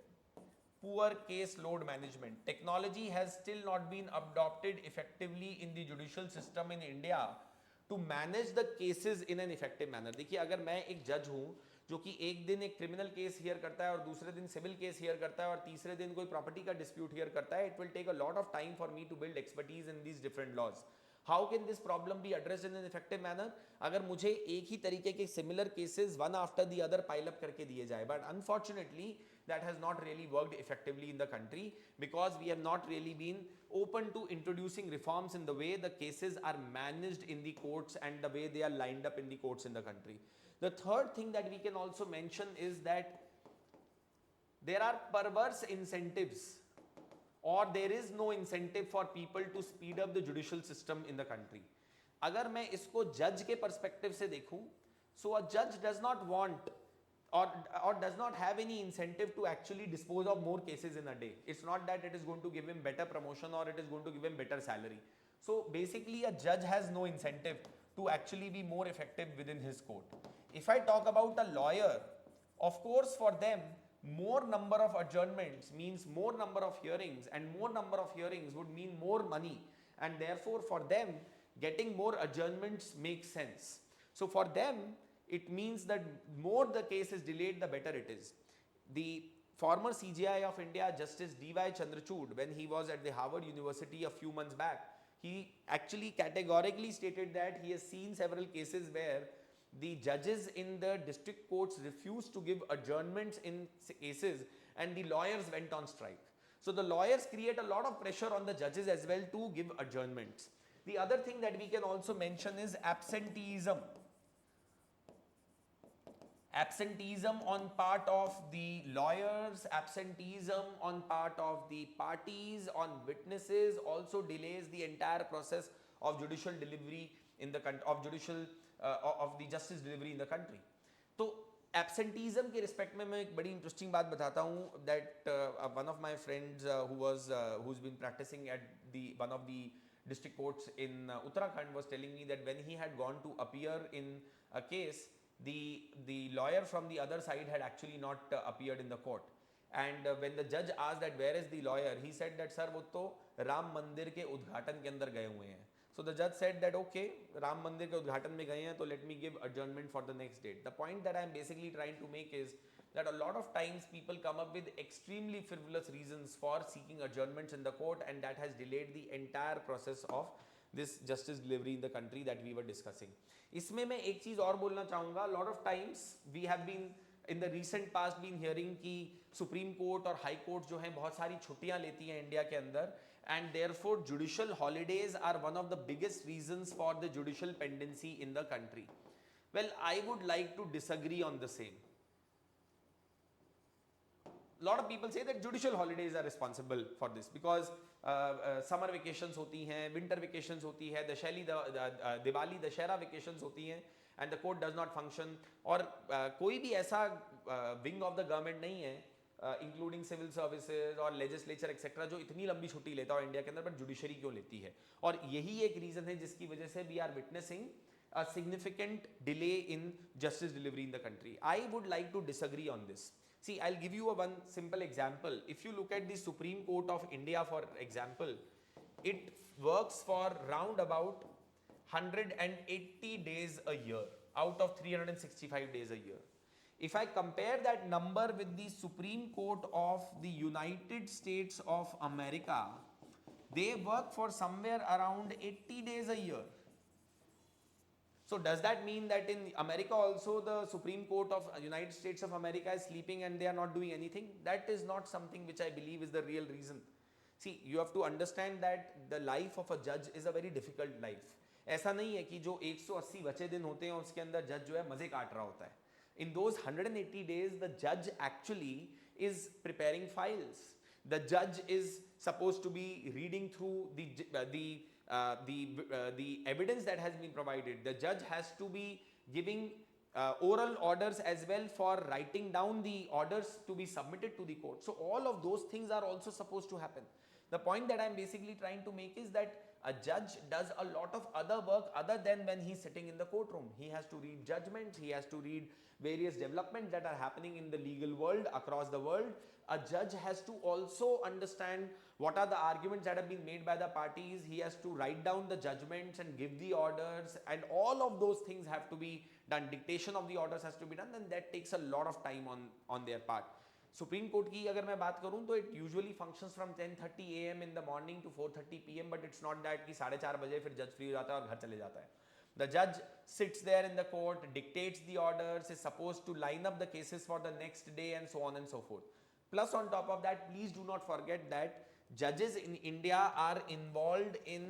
poor case load management. Technology has still not been adopted effectively in the judicial system in India to manage the cases in an effective manner. देखिए, अगर मैं एक जज हूँ जो कि एक दिन एक क्रिमिनल केस हियर करता है और दूसरे दिन सिविल केस हियर करता है और तीसरे दिन कोई प्रॉपर्टी का डिस्प्यूट हियर करता है, it will take a lot of time for me to build expertise in these different laws. How can this problem be addressed in an effective manner? अगर मुझे एक ही तरीके के similar cases one after the other pile up करके दिए जाए, but unfortunately that has not really worked effectively in the country because we have not really been open to introducing reforms in the way the cases are managed in the courts and the way they are lined up in the courts in the country. The third thing that we can also mention is that there are perverse incentives, or there is no incentive for people to speed up the judicial system in the country. अगर मैं इसको जज के perspective से देखूं, so a judge does not want or does not have any incentive to actually dispose of more cases in a day. It's not that it is going to give him better promotion or it is going to give him better salary. So basically a judge has no incentive to actually be more effective within his court. If I talk about a lawyer, of course for them more number of adjournments means more number of hearings, and more number of hearings would mean more money, and therefore for them getting more adjournments makes sense. So for them it means that more the case is delayed, the better it is. The former CJI of India, Justice D.Y. Chandrachud, when he was at the Harvard University a few months back, he actually categorically stated that he has seen several cases where the judges in the district courts refused to give adjournments in cases and the lawyers went on strike. So the lawyers create a lot of pressure on the judges as well to give adjournments. The other thing that we can also mention is absenteeism. Absenteeism on part of the lawyers, absenteeism on part of the parties, on witnesses also delays the entire process of judicial delivery in the country, of the justice delivery in the country. तो एब्सेंटीज्म के respect में मैं एक बड़ी interesting बात बताता हूँ that one of my friends who's been practicing at the one of the district courts in Uttarakhand was telling me that when he had gone to appear in a case, the lawyer from the other side had actually not appeared in the court. And when the judge asked that where is the lawyer, he said that sir वो तो राम मंदिर के उद्घाटन के अंदर गए हुए हैं. So the judge said that okay, Ram मंदिर के उद्घाटन में गए हैं तो let me give adjournment for the next date. The point that I am basically trying to make is that a lot of times people come up with extremely frivolous reasons for seeking adjournments in the court, and that has delayed the entire process of this justice delivery in the country that we were discussing. इसमें मैं एक चीज़ और बोलना चाहूँगा. A lot of times we have been in the recent past been hearing कि supreme court और high court जो हैं बहुत सारी छुट्टियाँ लेती हैं इंडिया के अंदर, and therefore judicial holidays are one of the biggest reasons for the judicial pendency in the country. Well, I would like to disagree on the same. A lot of people say that judicial holidays are responsible for this because summer vacations होती हैं, winter vacations होती है, Diwali Dussehra vacations होती हैं, and the court does not function. और कोई भी ऐसा wing of the government नहीं है इंक्लूडिंग सिविल सर्विसेज और लेजिस्लेचर एक्सेट्रा जो इतनी लंबी छुट्टी लेता हो इंडिया के अंदर, बट जुडिशरी क्यों लेती है. और यही एक रीजन है जिसकी वजह से we are witnessing a significant delay in justice delivery in the country. I would like to disagree on this. See, I'll give you one simple example. If you look at the Supreme Court of India, for example, it works for round about 180 days a year out of 365 days a year. If I compare that number with the Supreme Court of the United States of America, they work for somewhere around 80 days a year. So does that mean that in America also the Supreme Court of United States of America is sleeping and they are not doing anything? That is not something which I believe is the real reason. See, you have to understand that the life of a judge is a very difficult life. ऐसा नहीं है कि जो 180 बचे दिन होते हैं उसके अंदर जज जो है मजे काट रहा होता है. In those 180 days, the judge actually is preparing files. The judge is supposed to be reading through the evidence that has been provided. The judge has to be giving oral orders as well for writing down the orders to be submitted to the court. So all of those things are also supposed to happen. The point that I am basically trying to make is that a judge does a lot of other work other than when he's sitting in the courtroom. He has to read judgments, he has to read various developments that are happening in the legal world across the world. A judge has to also understand what are the arguments that have been made by the parties. He has to write down the judgments and give the orders, and all of those things have to be done. Dictation of the orders has to be done, and that takes a lot of time on their part. Supreme court की अगर मैं बात करूं तो it usually functions from 10:30 AM in the morning to 4:30 PM, but it's not that कि 4:30 बजे फिर जज फ्री हो जाता है और घर चले जाता है. The judge sits there in the court, dictates the orders, is supposed to line up the cases for the next day, and so on and so forth. Plus on top of that, please do not forget that judges in India are involved in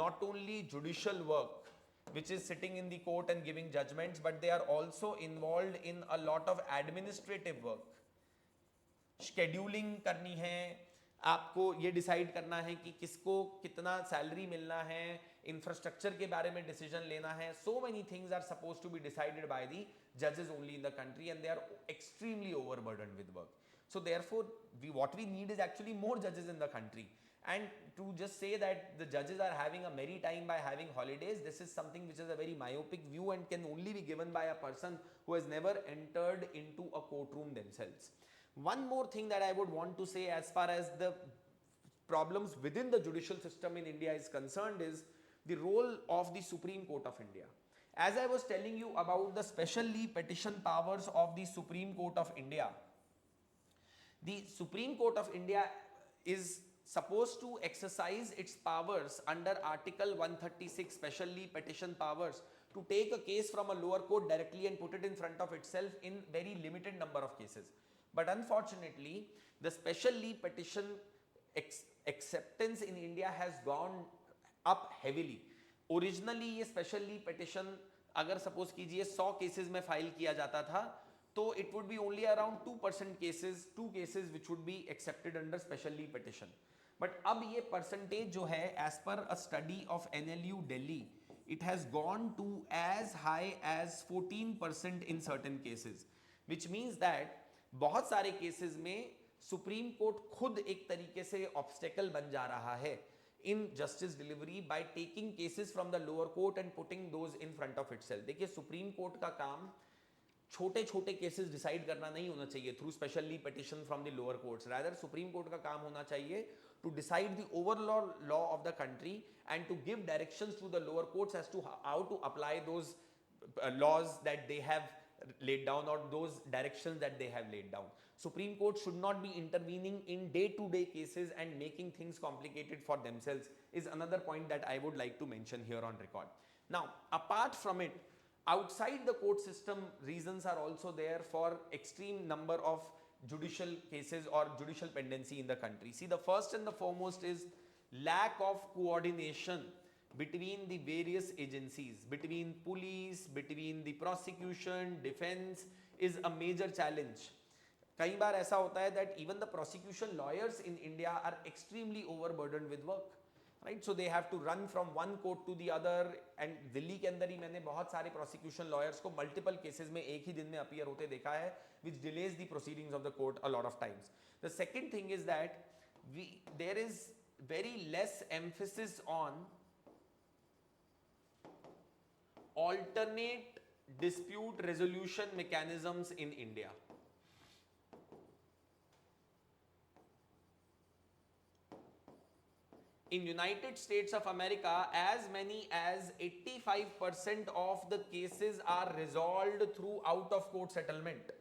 not only judicial work, which is sitting in the court and giving judgments, but they are also involved in a lot of administrative work. Scheduling करनी है, आपको ये decide करना है कि किसको कितना salary मिलना है, इंफ्रास्ट्रक्चर के बारे में डिसीजन लेना है. So many things are suppose to be decided by the जजेस only in the country, and they are extremely overburdened with work. So therefore, what we need is actually more judges in the country. And to just say that the judges are having a merry time by having holidays, this is something which is a very myopic view and can only be given by a person who has never entered into a courtroom themselves. One more thing that I would want to say as far as the problems within the judicial system in India is concerned is the role of the Supreme Court of India. As I was telling you about the specially petition powers of the Supreme Court of India, the Supreme Court of India is supposed to exercise its powers under Article 136 specially petition powers to take a case from a lower court directly and put it in front of itself in very limited number of cases. But unfortunately, the specially petition acceptance in India has gone up heavily. Originally ये specially petition अगर suppose कीजिए 100 cases में file किया जाता था, तो it would be only around 2% cases, 2 cases which would be accepted under specially petition. But अब ये percentage जो है as per a study of NLU Delhi, it has gone to as high as 14% in certain cases, which means that बहुत सारे cases में supreme court खुद एक तरीके से ऑब्स्टेकल बन जा रहा है in justice delivery by taking cases from the lower court and putting those in front of itself. देखिए सुप्रीम कोर्ट का काम छोटे छोटे केसेस डिसाइड करना नहीं होना चाहिए through specially petition from the lower courts, rather supreme court का काम होना चाहिए to decide the overall law of the country and to give directions to the lower courts as to how to apply those laws that they have laid down or those directions that they have laid down. Supreme Court should not be intervening in day-to-day cases and making things complicated for themselves is another point that I would like to mention here on record. Now, apart from it, outside the court system, reasons are also there for extreme number of judicial cases or judicial pendency in the country. See, the first and the foremost is lack of coordination between the various agencies, between police, between the prosecution, defense is a major challenge. कई बार ऐसा होता है that even the prosecution lawyers in India are extremely overburdened with work, right? So they have to run from one court to the other. And Delhi के अंदर ही मैंने बहुत सारे prosecution lawyers को multiple cases में एक ही दिन में appear होते देखा है, which delays the proceedings of the court a lot of times. The second thing is that there is very less emphasis on alternate dispute resolution mechanisms in India. In United States of America, as many as 85% of the cases are resolved through out of court settlement,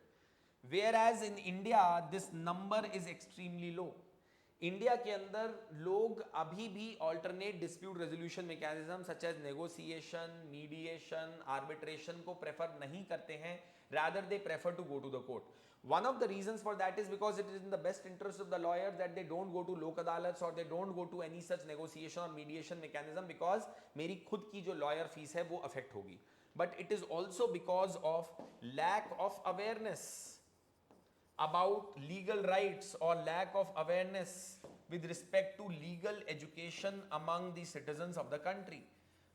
whereas in India this number is extremely low. India के अंदर लोग अभी भी alternate dispute resolution mechanism such as negotiation, mediation, arbitration को prefer नहीं करते हैं, rather they prefer to go to the court. One of the reasons for that is because it is in the best interest of the lawyers that they don't go to lok adalats or they don't go to any such negotiation or mediation mechanism, because मेरी खुद की जो lawyer fees है वो affect होगी. But it is also because of lack of awareness about legal rights or lack of awareness with respect to legal education among the citizens of the country.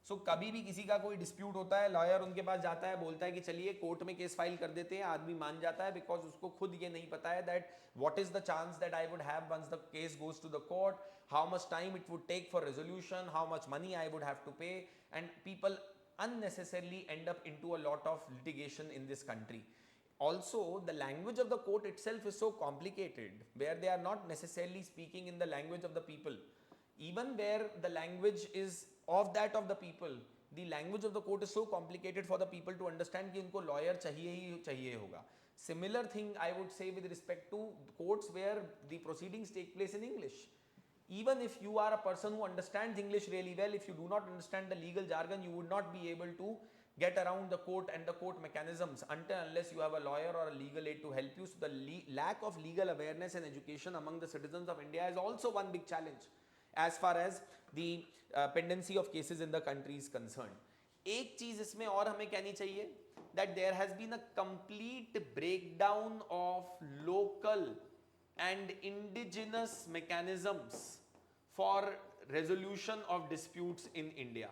So कभी भी किसी का कोई dispute होता है, lawyer उनके पास जाता है, बोलता है कि चलिए कोर्ट में केस फाइल कर देते हैं, आदमी मान जाता है because उसको खुद ये नहीं पता है that what is the chance that I would have once the case goes to the court, how much time it would take for resolution, how much money I would have to pay, and people unnecessarily end up into a lot of litigation in this country. Also, the language of the court itself is so complicated, where they are not necessarily speaking in the language of the people. Even where the language is of that of the people, the language of the court is so complicated for the people to understand कि उनको lawyer चाहिए ही चाहिए होगा. Similar thing I would say with respect to courts where the proceedings take place in English. Even if you are a person who understands English really well, if you do not understand the legal jargon, you would not be able to get around the court and the court mechanisms unless you have a lawyer or a legal aid to help you. So the lack of legal awareness and education among the citizens of India is also one big challenge as far as the pendency of cases in the country is concerned. एक चीज इसमें और हमें कहनी चाहिए that there has been a complete breakdown of local and indigenous mechanisms for resolution of disputes in India.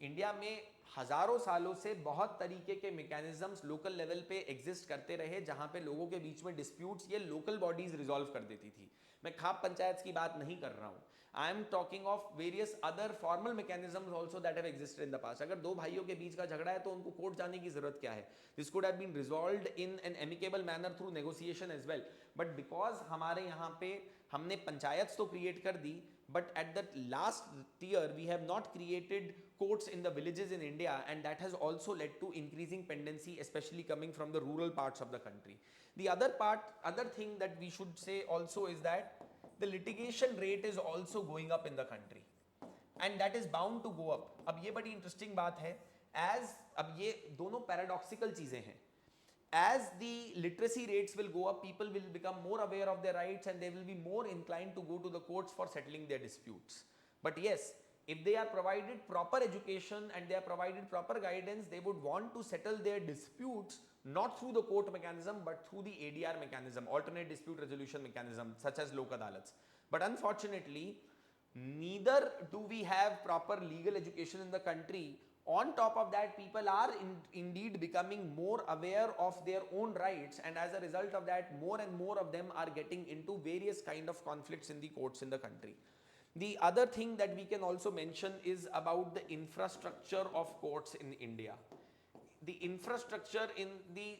India में हजारों सालों से बहुत तरीके के मैकेनिज्म्स लोकल लेवल पे एग्जिस्ट करते रहे, जहां पे लोगों के बीच में डिस्प्यूट्स ये लोकल बॉडीज रिजॉल्व कर देती थी. मैं खाप पंचायत की बात नहीं कर रहा हूं. I am talking of various other formal mechanisms also that have existed in the past. अगर दो भाइयों के बीच का झगड़ा है तो उनको कोर्ट जाने की जरूरत क्या है? This could have been resolved in an amicable manner through negotiation as well. But because हमारे यहाँ पे हमने पंचायत तो क्रिएट कर दी, but at the last tier we have not created courts in the villages in India, and that has also led to increasing pendency, especially coming from the rural parts of the country. The other thing that we should say also is that the litigation rate is also going up in the country, and that is bound to go up. अब ये बड़ी interesting बात है, as अब ये दोनों paradoxical चीजें हैं. As the literacy rates will go up, people will become more aware of their rights and they will be more inclined to go to the courts for settling their disputes. But yes, if they are provided proper education and they are provided proper guidance, they would want to settle their disputes not through the court mechanism but through the ADR mechanism, alternate dispute resolution mechanism, such as lok adalats. But unfortunately, neither do we have proper legal education in the country. On top of that, people are indeed becoming more aware of their own rights, and as a result of that, more and more of them are getting into various kind of conflicts in the courts in the country. The other thing that we can also mention is about the infrastructure of courts in India. The infrastructure in the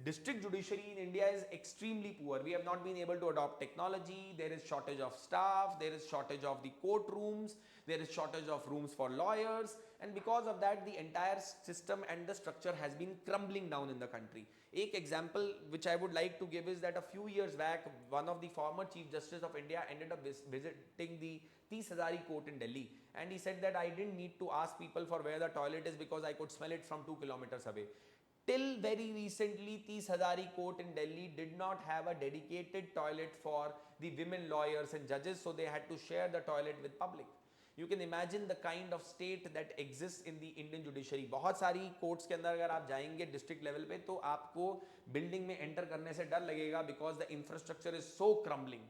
district judiciary in India is extremely poor. We have not been able to adopt technology. There is shortage of staff. There is shortage of the courtrooms. There is shortage of rooms for lawyers. And because of that, the entire system and the structure has been crumbling down in the country. एक example which I would like to give is that a few years back, one of the former Chief Justice of India ended up visiting the Tees Hazari court in Delhi, and he said that I didn't need to ask people for where the toilet is because I could smell it from 2 kilometers away. Till very recently, Tees Hazari court in Delhi did not have a dedicated toilet for the women lawyers and judges, so they had to share the toilet with public. You can imagine the kind of state that exists in the Indian judiciary. बहुत सारी courts के अंदर अगर आप जाएंगे district level पे तो आपको building में enter करने से डर लगेगा because the infrastructure is so crumbling.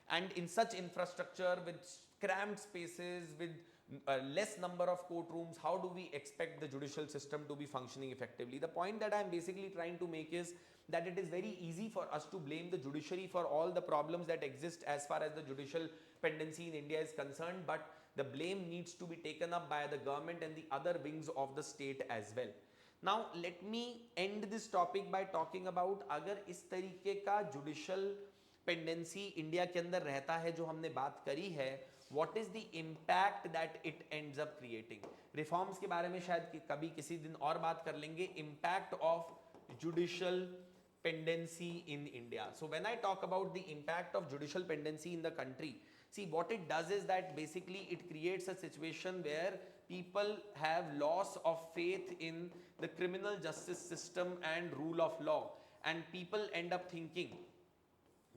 And in such infrastructure with cramped spaces, with less number of courtrooms, how do we expect the judicial system to be functioning effectively? The point that I am basically trying to make is that it is very easy for us to blame the judiciary for all the problems that exist as far as the judicial pendency in India is concerned, but the blame needs to be taken up by the government and the other wings of the state as well. Now let me end this topic by talking about अगर इस तरीके का judicial pendency India के अंदर रहता है जो हमने बात करी है, what is the impact that it ends up creating? Reforms के बारे में शायद कभी किसी दिन और बात कर लेंगे. Impact of judicial pendency in India. So when I talk about the impact of judicial pendency in the country, see what it does is that basically it creates a situation where people have loss of faith in the criminal justice system and rule of law, and people end up thinking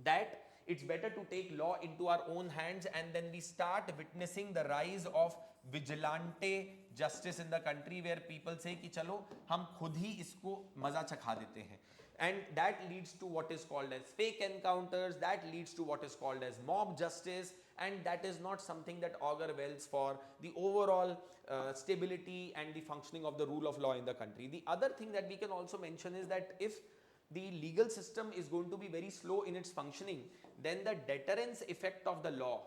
that it's better to take law into our own hands, and then we start witnessing the rise of vigilante justice in the country where people say कि चलो हम खुद ही इसको मजा चखा देते हैं, and that leads to what is called as fake encounters, that leads to what is called as mob justice, and that is not something that augur wells for the overall stability and the functioning of the rule of law in the country. The other thing that we can also mention is that if the legal system is going to be very slow in its functioning, then the deterrence effect of the law,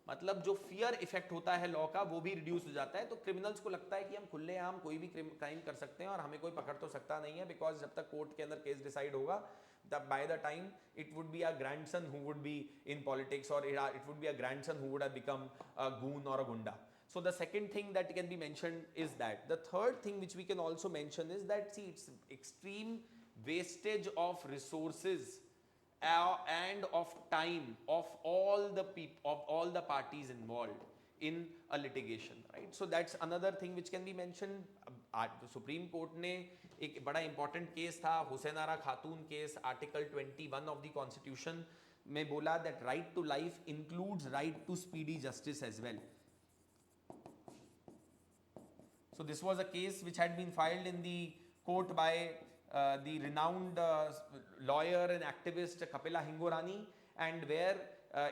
मतलब जो fear effect होता है law का, वो भी reduce हो जाता है. तो criminals को लगता है कि हम खुलेआम कोई भी crime कर सकते हैं और हमें कोई पकड़ तो सकता नहीं है, because जब तक court के अंदर case decide होगा, by the time it would be a grandson who would be in politics, or it would be a grandson who would have become a goon or a gunda. So the second thing that can be mentioned is that. The third thing which we can also mention is that, see, it's extreme wastage of resources and of time of all the people, of all the parties involved in a litigation, right? So that's another thing which can be mentioned. Supreme court ने एक बड़ा important case था, Hussainara Khatoon case, article 21 of the constitution में बोला that right to life includes right to speedy justice as well. So this was a case which had been filed in the court by the renowned lawyer and activist Kapila Hingorani, and where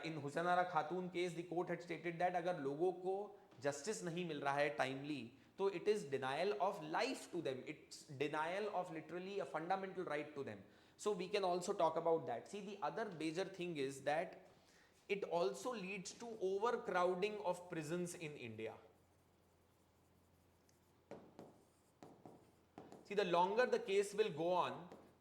in Hussain Ara Khatun case the court had stated that अगर लोगों को justice नहीं मिल रहा है timely, तो it is denial of life to them. It's denial of literally a fundamental right to them. So we can also talk about that. See, the other major thing is that it also leads to overcrowding of prisons in India. See, the longer the case will go on,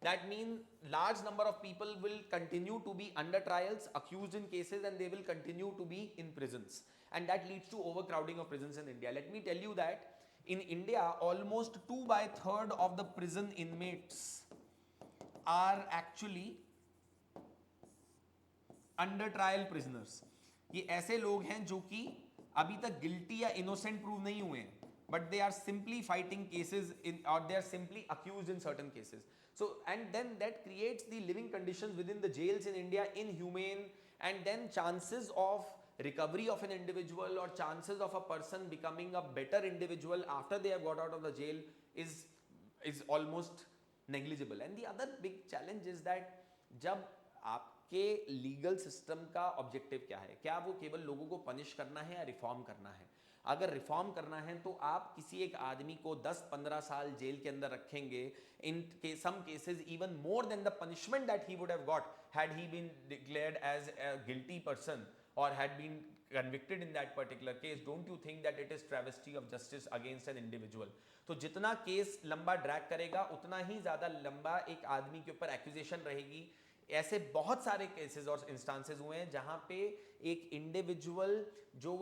that means large number of people will continue to be under trials, accused in cases, and they will continue to be in prisons. And that leads to overcrowding of prisons in India. Let me tell you that in India, almost 2/3 of the prison inmates are actually under trial prisoners. ये ऐसे लोग हैं जो कि अभी तक guilty या innocent prove नहीं हुए हैं, but they are simply fighting cases or they are simply accused in certain cases. So, and then that creates the living conditions within the jails in India inhumane, and then chances of recovery of an individual or chances of a person becoming a better individual after they have got out of the jail is almost negligible. And the other big challenge is that जब आप आपके legal system का objective क्या है, क्या वो केवल लोगों को पनिश करना है या रिफॉर्म करना है। अगर रिफॉर्म करना है तो आप किसी एक आदमी को 10-15 साल जेल के अंदर रखेंगे, in some cases even more than the punishment that he would have got had he been declared as a guilty person or had been convicted in that particular case. Don't you think that it is travesty of justice against an individual? तो जितना case लंबा drag करेगा उतना ही ज़्यादा लंबा एक आदमी के ऊपर एक्यूजेशन रहेगी। ऐसे बहुत सारे केसेस और इंस्टांसेस हुए हैं जहाँ पे एक इंडिविजुअल जो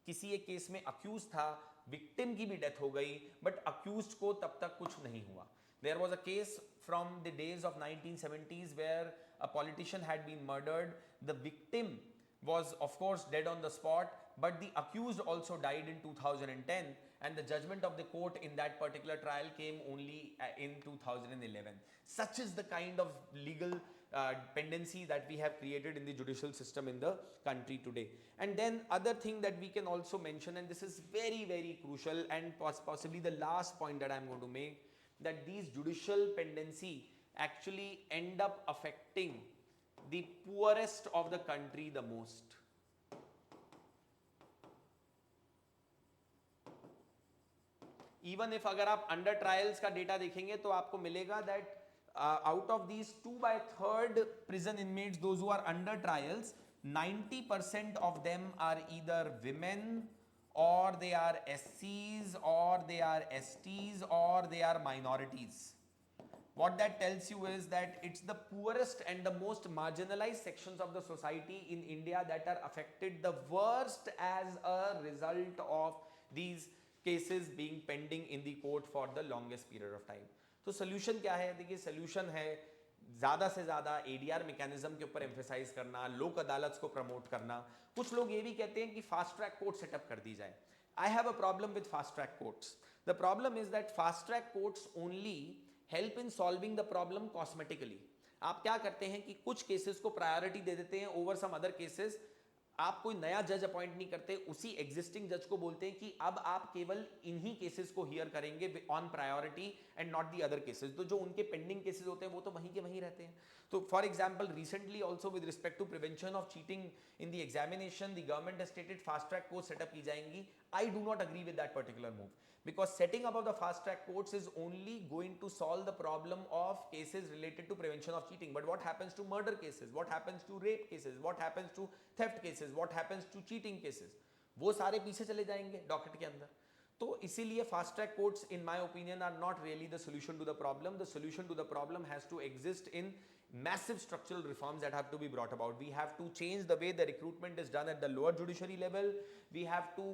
किसी एक केस में अक्यूज था, विक्टिम की भी डेथ हो गई, बट अक्यूज को तब तक कुछ नहीं हुआ। There was a case from the days of 1970s where a politician had been murdered. The victim was of course dead on the spot, but the accused also died in 2010, and the judgment of the court in that particular trial came only in 2011. Such is the kind of legal pendency that we have created in the judicial system in the country today. And then other thing that we can also mention, and this is very very crucial and possibly the last point that I am going to make, that these judicial pendency actually end up affecting the poorest of the country the most. Even if अगर आप under trials का data देखेंगे तो आपको मिलेगा that out of these 2/3 prison inmates, those who are under trials, 90% of them are either women, or they are SCs, or they are STs, or they are minorities. What that tells you is that it's the poorest and the most marginalized sections of the society in India that are affected the worst as a result of these cases being pending in the court for the longest period of time. तो solution क्या है? देखिए solution है ज़्यादा से ज़्यादा ADR mechanism के ऊपर एम्फेसाइज करना, लोक अदालत को प्रमोट करना। कुछ लोग ये भी कहते हैं कि फास्ट ट्रैक कोर्ट सेटअप कर दी जाए। I have a problem with fast track courts. The problem is that fast track courts only help in solving the problem cosmetically. आप क्या करते हैं कि कुछ केसेस को प्रायोरिटी दे देते हैं ओवर सम अदर केसेस। आप कोई नया जज अपॉइंट नहीं करते, उसी एग्जिस्टिंग जज को बोलते हैं कि अब आप केवल इन्हीं केसेस को हियर करेंगे on priority and not the other cases. तो जो उनके पेंडिंग केसेस होते हैं वो तो वहीं के वहीं रहते हैं। तो for example recently also with respect to prevention of cheating in the examination, the government has stated fast track court setup की जाएंगी। I do not agree with that particular move, because setting up of the fast track courts is only going to solve the problem of cases related to prevention of cheating. But what happens to murder cases, what happens to rape cases, what happens to theft cases, what happens to cheating cases? वो सारे पीछे चले जाएंगे docket के अंदर। तो इसीलिए fast track courts in my opinion are not really the solution to the problem. The solution to the problem has to exist in massive structural reforms that have to be brought about. We have to change the way the recruitment is done at the lower judiciary level. We have to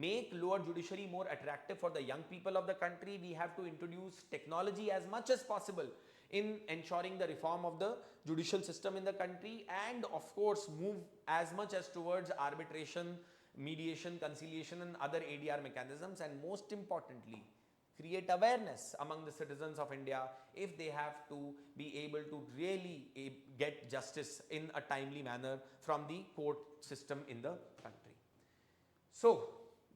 make lower judiciary more attractive for the young people of the country. We have to introduce technology as much as possible in ensuring the reform of the judicial system in the country, and of course move as much as towards arbitration, mediation, conciliation and other ADR mechanisms, and most importantly create awareness among the citizens of India if they have to be able to really get justice in a timely manner from the court system in the country. So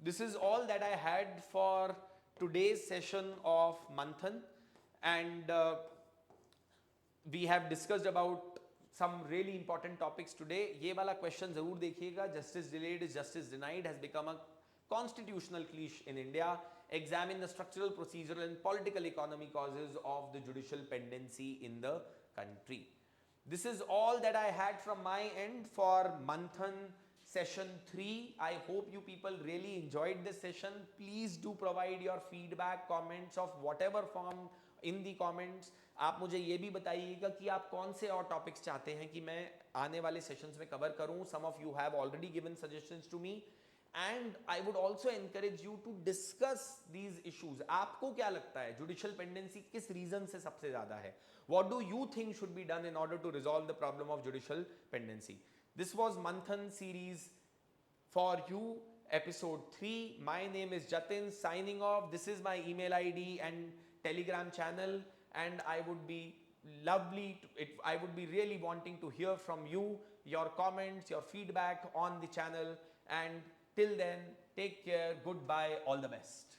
this is all that I had for today's session of Manthan, and we have discussed about some really important topics today. ये वाला question जरूर देखिएगा, justice delayed is justice denied has become a constitutional cliche in India. Examine the structural, procedural and political economy causes of the judicial pendency in the country. This is all that I had from my end for Manthan session 3. I hope you people really enjoyed this session. Please do provide your feedback, comments of whatever form in the comments. आप मुझे ये भी बताइएगा कि आप कौन से और टॉपिक्स चाहते हैं कि मैं आने वाले सेशंस में कवर करूं. Some of you have already given suggestions to me. And I would also encourage you to discuss these issues. आपको क्या लगता है judicial pendency किस reason से सबसे ज़्यादा है? What do you think should be done in order to resolve the problem of judicial pendency? This was Manthan series for you, episode 3. My name is Jatin, signing off. This is my email ID and Telegram channel, and I would be I would be really wanting to hear from you, your comments, your feedback on the channel. And till then, take care, goodbye, all the best.